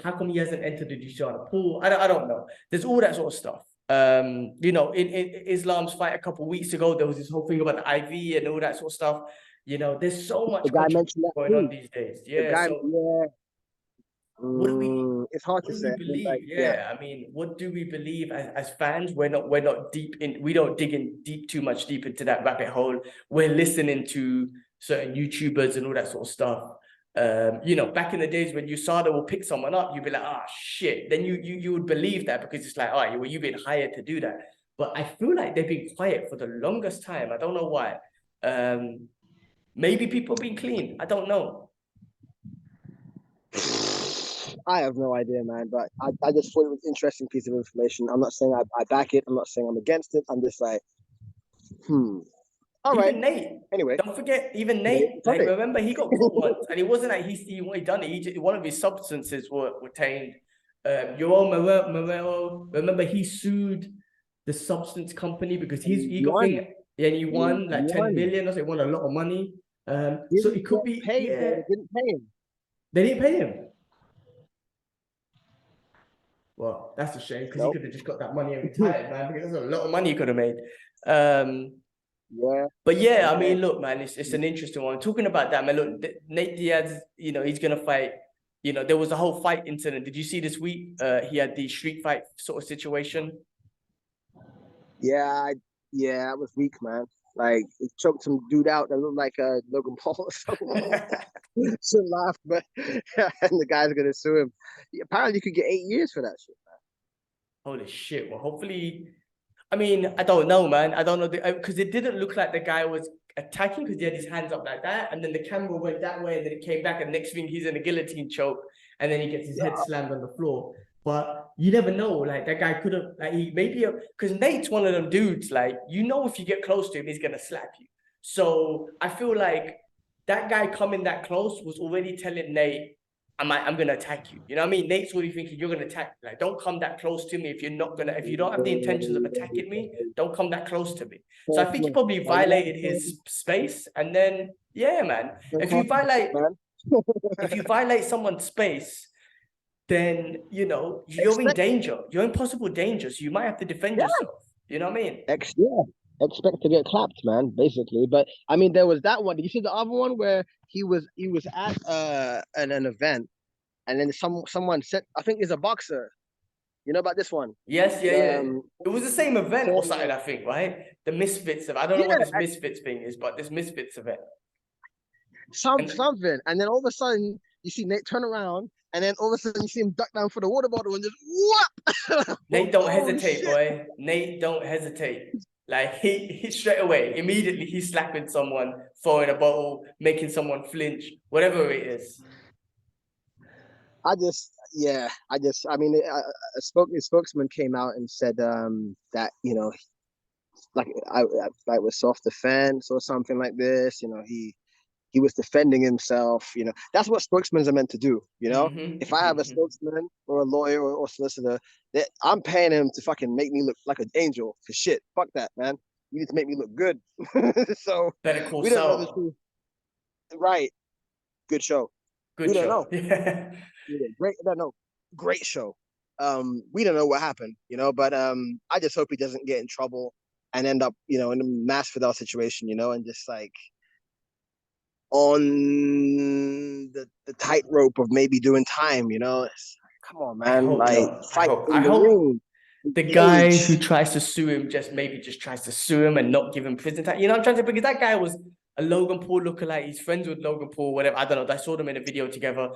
S2: how come he hasn't entered the USADA pool? I don't know. There's all that sort of stuff. In Islam's fight a couple of weeks ago, there was this whole thing about the IV and all that sort of stuff. There's so much going on these days. what do we
S1: It's hard
S2: what
S1: to
S2: do
S1: say.
S2: we
S1: I mean, like,
S2: believe?
S1: yeah.
S2: Yeah, I mean, what do we believe as fans? We're not deep in, we don't dig in too much deep into that rabbit hole. We're listening to certain YouTubers and all that sort of stuff. You know, back in the days when USADA will pick someone up, you'd be like, ah, shit. Then you would believe that because it's like, all right, well, you've been hired to do that. But I feel like they've been quiet for the longest time. I don't know why. Maybe people being clean. I don't know.
S1: I have no idea, man. But I just thought it was an interesting piece of information. I'm not saying I back it. I'm not saying I'm against it. I'm just like, all right.
S2: Even Nate,
S1: Anyway,
S2: don't forget, even
S1: Nate
S2: Nate,
S1: done
S2: like,
S1: it.
S2: remember, he got caught once, and it wasn't like he done it. He just, one of his substances were tamed. Remember, he sued the substance company because he got
S1: One,
S2: thing, yeah, and he won like 10
S1: one.
S2: million or so, he won a lot of money. So
S1: Didn't
S2: it could
S1: get
S2: be,
S1: paid, bro.
S2: yeah,
S1: They didn't pay him.
S2: they didn't pay him. Well, that's a shame because he
S1: Nope.
S2: could have just got that money and retired, man, because there's a lot of money he could have made. Um,
S1: Yeah.
S2: But yeah, I mean, look, man, it's an interesting one. Talking about that, man, look, Nate Diaz, you know, he's gonna fight. You know, there was a whole fight incident. Did you see this week? He had the street fight sort of situation.
S1: Yeah, that was weak, man. Like it choked some dude out that looked like Logan Paul or something. Should laugh, but and the guy's gonna sue him. Apparently, you could get 8 years for that shit.
S2: Holy shit! Well, hopefully, I mean, I don't know, man. I don't know because it didn't look like the guy was attacking because he had his hands up like that, and then the camera went that way, and then it came back, and next thing he's in a guillotine choke, and then he gets his head slammed on the floor. But you never know, like that guy could have, like he maybe because Nate's one of them dudes, like you know, if you get close to him, he's gonna slap you. So I feel like that guy coming that close was already telling Nate, I'm gonna attack you. You know what I mean? Nate's already thinking you're gonna attack me. Like, don't come that close to me if you're not gonna, if you don't have the intentions of attacking me, don't come that close to me. So I think he probably violated his space. And then, yeah, man, if you violate someone's space, then you know you're in danger. You're in possible danger. So you might have to defend yourself. You know what I mean?
S1: Yeah, expect to get clapped, man. Basically, but I mean, there was that one. Did you see the other one where he was at an event, and then someone said, I think he's a boxer. You know about this one?
S2: Yes, yeah. It was the same event or
S1: Said,
S2: something, I think, right? The Misfits of, I don't know what
S1: yeah,
S2: this Misfits thing is, but this Misfits event. And
S1: something, and then all of a sudden you see Nate turn around, and then all of a sudden you see him duck down for the water bottle and just whoop.
S2: Nate don't
S1: Oh
S2: hesitate,
S1: shit!
S2: boy. Nate don't hesitate. Like he straight away, immediately he's slapping someone, throwing a bottle, making someone flinch, whatever it is.
S1: I mean, a spokesman came out and said that like I was self-defense or something like this. He was defending himself. That's what spokesmen are meant to do. If I have a spokesman or a lawyer or solicitor, I'm paying him to fucking make me look like an angel. For shit, fuck that, man. You need to make me look good. So
S2: Better Call
S1: we don't know the
S2: Saul.
S1: truth, right? Good show.
S2: Good
S1: We don't
S2: show.
S1: know.
S2: Yeah.
S1: Great. No, great show. We don't know what happened, but I just hope he doesn't get in trouble and end up, in a Masvidal situation, and just like on the tightrope of maybe doing time. Come on,
S2: I
S1: man.
S2: hope
S1: Like
S2: not.
S1: fight
S2: I
S1: in the
S2: hope
S1: ring,
S2: the guy who
S1: engage.
S2: tries to sue him just tries to sue him and not give him prison time. You know, I'm trying to, because that guy was a Logan Paul lookalike. He's friends with Logan Paul, whatever. I don't know. I saw them in a video together.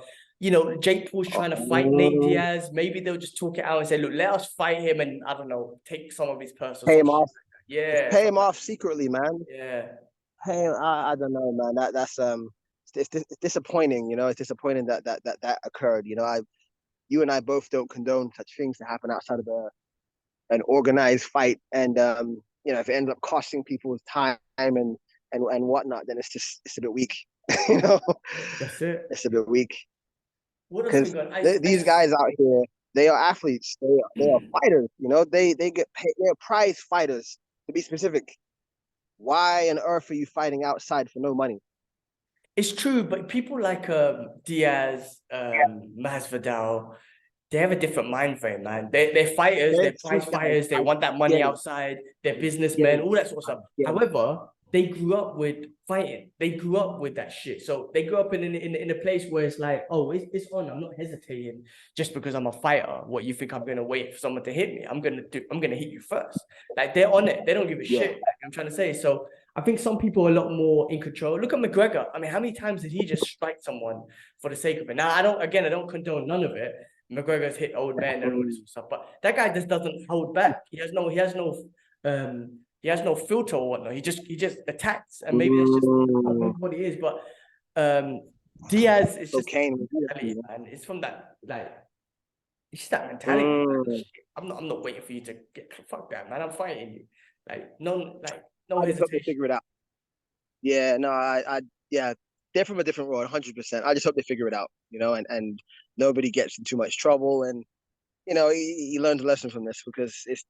S2: Jake Paul's trying to fight Nate Diaz. Maybe they'll just talk it out and say, look, let us fight him and I don't know, take some of his personal
S1: Pay him off.
S2: Yeah.
S1: Pay him off secretly, man.
S2: Yeah.
S1: Hey, I don't know, man. That's it's disappointing. It's disappointing that occurred. You and I both don't condone such things to happen outside of an organized fight, and if it ends up costing people's time and whatnot, then it's a bit weak.
S2: That's it.
S1: It's a bit weak
S2: What else we
S1: because
S2: got?
S1: these guys out here, they are athletes. They are fighters. They get paid. They're prize fighters, to be specific. Why on earth are you fighting outside for no money?
S2: It's true, but people like Diaz, Masvidal, they have a different mind frame, man. They're fighters, they're prize fighters, they want that money outside, they're businessmen, all that sort of stuff. However, they grew up with fighting. They grew up with that shit. So they grew up in a place where it's like, oh, it's on. I'm not hesitating just because I'm a fighter. What you think I'm gonna wait for someone to hit me? I'm gonna hit you first. Like they're on it. They don't give a shit. Like I'm trying to say. So I think some people are a lot more in control. Look at McGregor. I mean, how many times did he just strike someone for the sake of it? Now I don't condone none of it. McGregor's hit old men and all this stuff, but that guy just doesn't hold back. He has no filter or whatnot. He just attacks, and maybe that's just what it is. But Diaz is just mentality, man. It's from that it's just that mentality. I'm not waiting for you to get fuck that, man. I'm fighting you. No
S1: I just hope they
S2: hesitation.
S1: figure it out. Yeah, no, yeah, they're from a different world, 100%. I just hope they figure it out, and nobody gets in too much trouble, and he learns a lesson from this because it's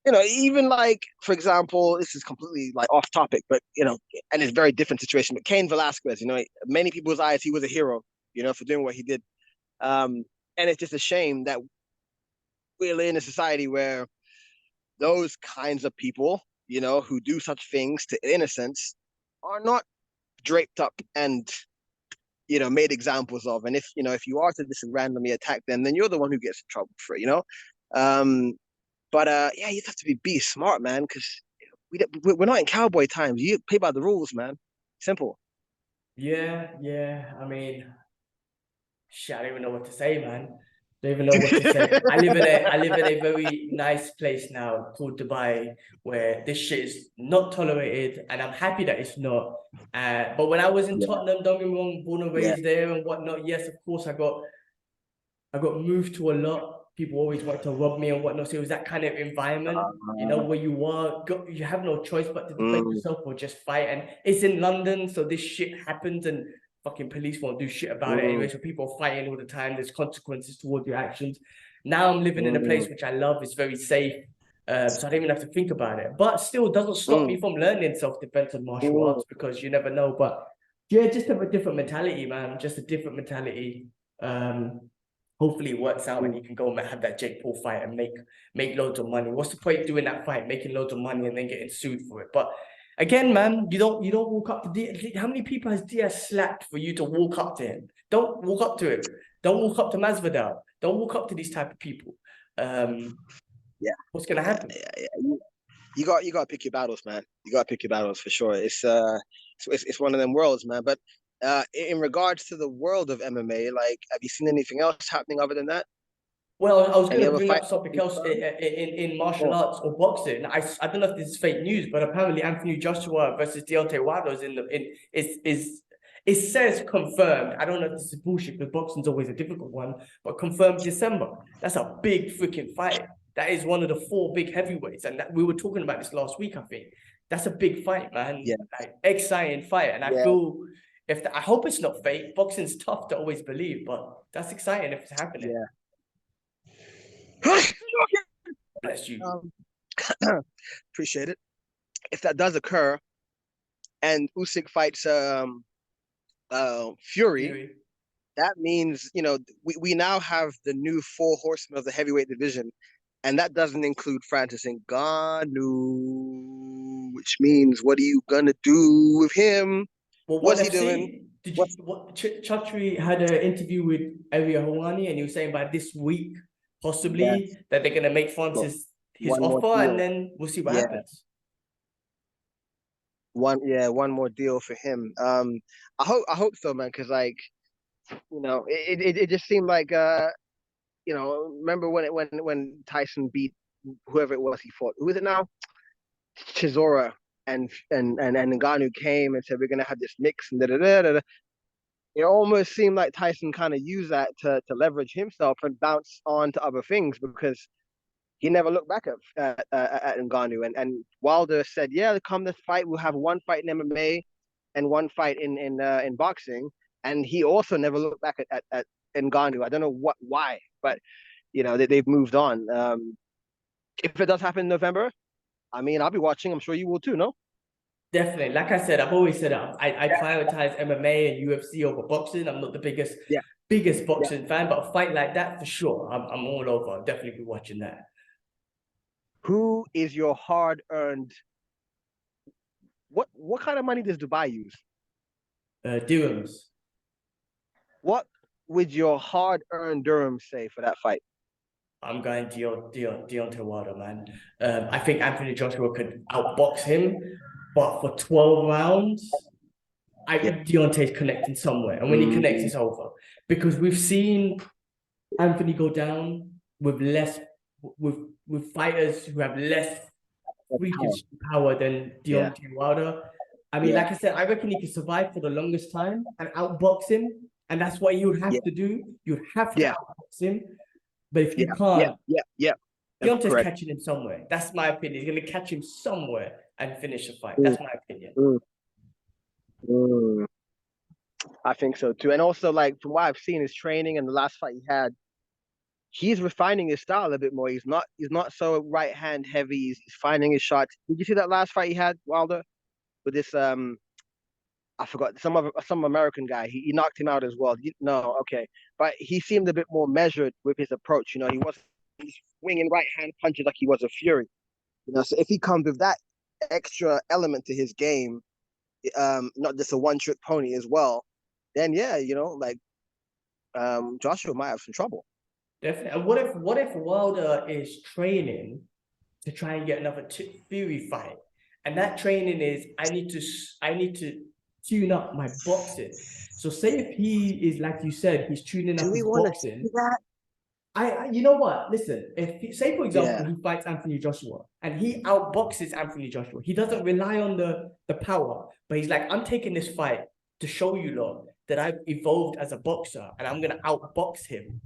S1: even like, for example, this is completely like off topic, but and it's a very different situation. But Cain Velasquez, many people's eyes, he was a hero, for doing what he did. And it's just a shame that we're in a society where those kinds of people, who do such things to innocents, are not draped up and made examples of. And if you are to just randomly attack them, then you're the one who gets in trouble for it. But yeah, you have to be smart, man, because we're not in cowboy times. You play by the rules, man. Simple.
S2: Yeah. I mean, shit, I don't even know what to say, man. Don't even know what to say. I live in a very nice place now called Dubai, where this shit is not tolerated, and I'm happy that it's not. But when I was in Tottenham, don't get me wrong, born and raised there and whatnot. Yes, of course, I got moved to a lot. People always wanted to rob me and whatnot. So it was that kind of environment, where you have no choice but to defend yourself or just fight. And it's in London, so this shit happens, and fucking police won't do shit about it anyway. So people are fighting all the time. There's consequences towards your actions. Now I'm living in a place which I love. It's very safe. So I don't even have to think about it. But still, it doesn't stop me from learning self-defense and martial arts, because you never know. But yeah, just have a different mentality, man. Just a different mentality. Hopefully it works out and you can go and have that Jake Paul fight and make loads of money. What's the point doing that fight, making loads of money and then getting sued for it? But again, man, you don't walk up to Diaz. How many people has Diaz slapped for you to walk up to him? Don't walk up to him. Don't walk up to Masvidal. Don't walk up to these type of people. What's gonna happen?
S1: You got to pick your battles, man. You got to pick your battles for sure. It's one of them worlds, man. But in regards to the world of MMA, like, have you seen anything else happening other than that?
S2: Well, I was going to bring up something else in martial arts or boxing. I don't know if this is fake news, but apparently Anthony Joshua versus Deontay Wilder is it says confirmed. I don't know if this is bullshit, because boxing's always a difficult one, but confirmed December. That's a big freaking fight. That is one of the 4 big heavyweights, and we were talking about this last week. I think that's a big fight, man.
S1: Yeah,
S2: like, exciting fight, and I feel I hope it's not fake. Boxing's tough to always believe, but that's exciting if it's happening.
S1: Yeah.
S2: Bless you.
S1: Appreciate it. If that does occur, and Usyk fights Fury, that means we now have the new 4 horsemen of the heavyweight division, and that doesn't include Francis Ngannou, which means what are you gonna do with him?
S2: Well,
S1: what's he doing?
S2: Chatri had an interview with Ariel Helwani, and he was saying by this week, possibly, that they're gonna make Francis his offer, and then we'll see what happens.
S1: One more deal for him. I hope so, man, because it just seemed like remember when Tyson beat whoever it was he fought? Who is it now? Chisora, and Ngannou came and said we're gonna have this mix and da da da da. It almost seemed like Tyson kind of used that to leverage himself and bounce on to other things, because he never looked back at Ngannou. And Wilder said, yeah, come this fight, we'll have one fight in MMA and one fight in boxing. And he also never looked back at Ngannou. I don't know why, but they've moved on. If it does happen in November, I mean, I'll be watching. I'm sure you will too, no?
S2: Definitely. Like I said, I've always said I prioritize MMA and UFC over boxing. I'm not the biggest boxing fan, but a fight like that, for sure, I'm all over. I'll definitely be watching that.
S1: Who is your hard-earned what kind of money does Dubai use?
S2: Dirhams.
S1: What would your hard-earned dirham say for that fight?
S2: I'm going Deontay Wilder, man. I think Anthony Joshua could outbox him, but for 12 rounds, I
S1: Yeah.
S2: Deontay's connecting somewhere, and when he connects, it's over. Because we've seen Anthony go down with less, with fighters who have less freakish power than
S1: Yeah.
S2: Deontay Wilder. I mean,
S1: Yeah.
S2: like I said, I reckon he could survive for the longest time and outbox him, and that's what you would have
S1: Yeah.
S2: to do. You'd have to
S1: Yeah.
S2: outbox him, but if you
S1: Yeah.
S2: can't,
S1: Yeah. That's
S2: Deontay's
S1: correct.
S2: catching him somewhere. That's my opinion. He's going to catch him somewhere and finish the fight.
S1: Mm,
S2: That's my opinion.
S1: mm, mm. I think so too. And also, like from what I've seen his training and the last fight he had, he's refining his style a bit more. He's not so right hand heavy. He's finding his shots. Did you see that last fight he had, Wilder, with this I forgot some American guy. He knocked him out as well. No, okay, but he seemed a bit more measured with his approach. You know, he wasn't swinging right hand punches like he was a Fury. You know, so if he comes with that extra element to his game, not just a one trick pony as well, then yeah, you know, like Joshua might have some trouble.
S2: Definitely. And what if Wilder is training to try and get another Fury fight, and that training is I need to tune up my boxing. So say if he is like you said, he's tuning
S1: Do
S2: up
S1: we
S2: his
S1: want to
S2: boxing.
S1: see that?
S2: You know what? Listen, say for example
S1: Yeah,
S2: he fights Anthony Joshua and he outboxes Anthony Joshua, he doesn't rely on the power, but he's like, I'm taking this fight to show you lot that I've evolved as a boxer and I'm gonna outbox him.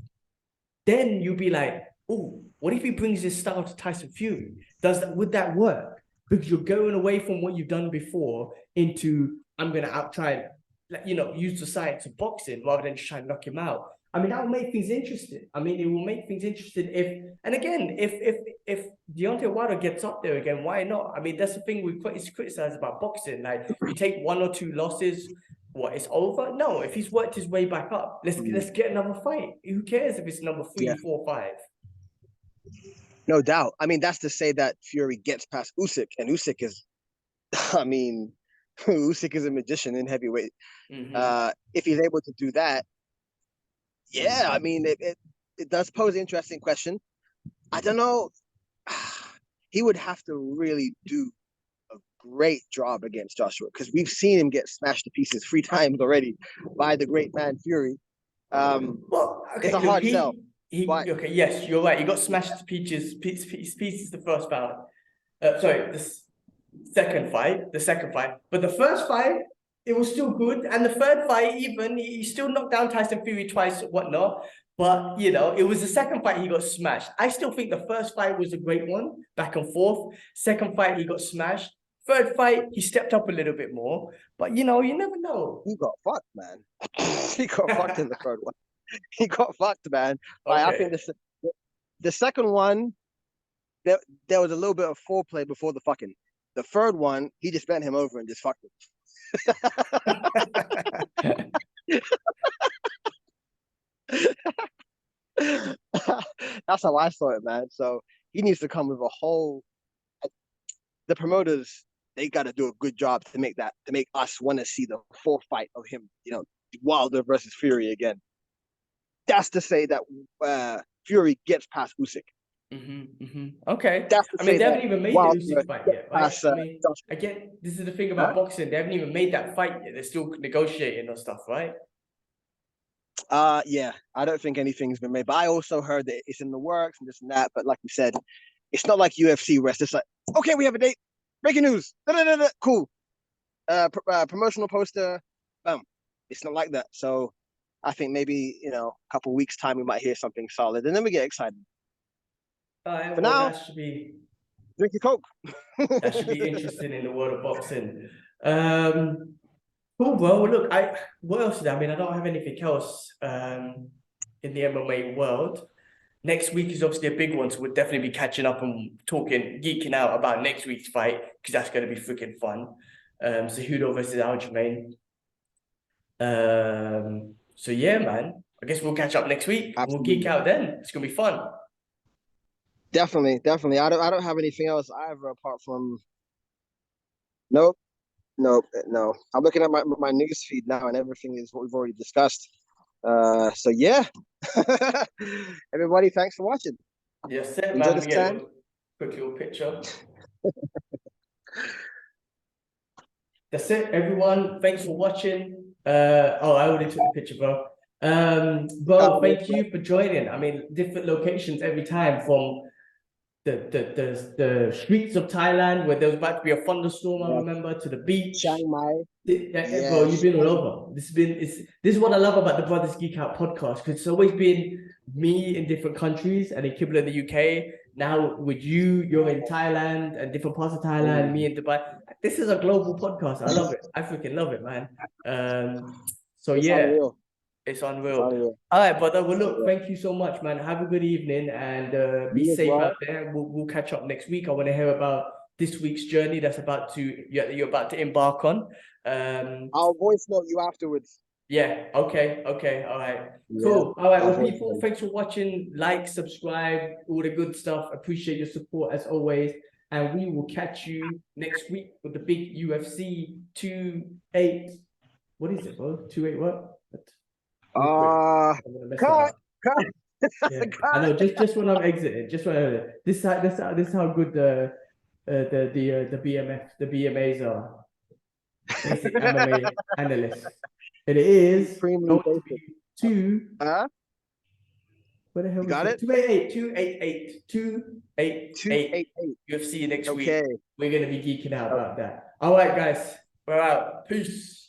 S2: Then you'll be like, oh, what if he brings his style to Tyson Fury? Would that work? Because you're going away from what you've done before into I'm gonna outtry, use the science of boxing rather than just try and knock him out. I mean, that will make things interesting. I mean, it will make things interesting if Deontay Wilder gets up there again, why not? I mean, that's the thing we criticize about boxing. Like, you take one or two losses, what, it's over? No, if he's worked his way back up, let's get another fight. Who cares if it's number 3,
S1: yeah,
S2: 4, 5?
S1: no doubt. I mean, that's to say that Fury gets past Usyk, and Usyk is, I mean, Usyk is a magician in heavyweight. If he's able to do that, yeah, I mean, it does pose an interesting question. I don't know. He would have to really do a great job against Joshua because we've seen him get smashed to pieces 3 times already by the great man Fury.
S2: Well, okay,
S1: it's a
S2: look,
S1: hard sell. But
S2: okay, yes, you're right. He got smashed to pieces the first bout. Sorry, the second fight, but the first fight, it was still good, and the third fight, even he still knocked down Tyson Fury twice, whatnot. But it was the second fight he got smashed. I still think the first fight was a great one, back and forth. Second fight he got smashed. Third fight he stepped up a little bit more, but you never know.
S1: he got fucked, man. He got fucked in the third one. He got fucked, man. Like, I think
S2: Okay.
S1: the second one, there was a little bit of foreplay before the fucking. The third one, he just bent him over and just fucked him. That's how I saw it, man. So he needs to come with a whole. The promoters, they got to do a good job to make us want to see the full fight of him. Wilder versus Fury again. That's to say that Fury gets past Usyk.
S2: Okay.
S1: That's to
S2: I mean,
S1: say
S2: they
S1: that
S2: haven't even made the
S1: Wilder
S2: Usyk fight
S1: gets
S2: yet, right?
S1: past
S2: I mean,
S1: Joshua.
S2: again, this is the thing
S1: Huh?
S2: about boxing. They haven't even made that fight yet. They're still negotiating or stuff, right?
S1: Yeah, I don't think anything's been made, but I also heard that it's in the works and this and that. But like you said, it's not like UFC where it's just like, okay, we have a date, breaking news, da-da-da-da. Cool, promotional poster, boom. It's not like that. So I think maybe a couple weeks time we might hear something solid, and then we get excited.
S2: All right,
S1: For
S2: well,
S1: now, drink your coke.
S2: that should be interesting in the world of boxing. Cool, bro. Well, look, what else is there? I mean, I don't have anything else in the MMA world. Next week is obviously a big one, so we'll definitely be catching up and geeking out about next week's fight because that's going to be freaking fun. Cejudo versus Aljamain. So yeah, man. I guess we'll catch up next week. We'll geek
S1: Absolutely.
S2: out then. It's gonna be fun.
S1: Definitely. I don't have anything else either apart from nope. No, no. I'm looking at my news feed now, and everything is what we've already discussed. So yeah, everybody, thanks for watching.
S2: Yes, it,
S1: Enjoy
S2: man.
S1: the
S2: Let me get
S1: sand.
S2: a quick little picture. That's it, everyone. Thanks for watching. Oh, I already took the picture, bro. Bro, thank you for joining. I mean, different locations every time, from the streets of Thailand where there was about to be a thunderstorm, I
S1: Yeah,
S2: remember, to the beach.
S1: Chiang Mai.
S2: Bro,
S1: Yes.
S2: you've been all over. This is what I love about the Brothers Geek Out podcast, because it's always been me in different countries and in Kibble in the UK. Now with you, you're in Thailand and different parts of Thailand, me in Dubai. This is a global podcast. I love it. I freaking love it, man. So
S1: It's
S2: yeah,
S1: unreal.
S2: it's
S1: It's
S2: unreal.
S1: unreal.
S2: All right, brother. Well,
S1: So
S2: look,
S1: yeah,
S2: thank you so much, man. Have a good evening, and be
S1: you as
S2: safe
S1: well.
S2: out there. We'll catch up next week. I want to hear about this week's journey that's about to you're about to embark on.
S1: I'll voice note you afterwards.
S2: Yeah, okay, all right.
S1: Yeah,
S2: Cool. All right,
S1: I'll
S2: well,
S1: voice
S2: people,
S1: note.
S2: thanks for watching. Like, subscribe, all the good stuff. Appreciate your support as always. And we will catch you next week with the big UFC 28. What is it, bro? 28 what? Real quick. I'm gonna mess it
S1: Cut,
S2: up.
S1: cut,
S2: Yeah, I
S1: cut.
S2: know. Just when I'm exiting, just when I'm, this is how good the BMAs are. Basic MMA analysts. And it is
S1: Supremely
S2: going to
S1: basic.
S2: be two.
S1: Huh?
S2: What the hell
S1: You
S2: was
S1: got
S2: it?
S1: it?
S2: 288.
S1: 288.
S2: UFC next
S1: Okay.
S2: week. We're gonna be geeking out about that. All right, guys. We're out. Peace.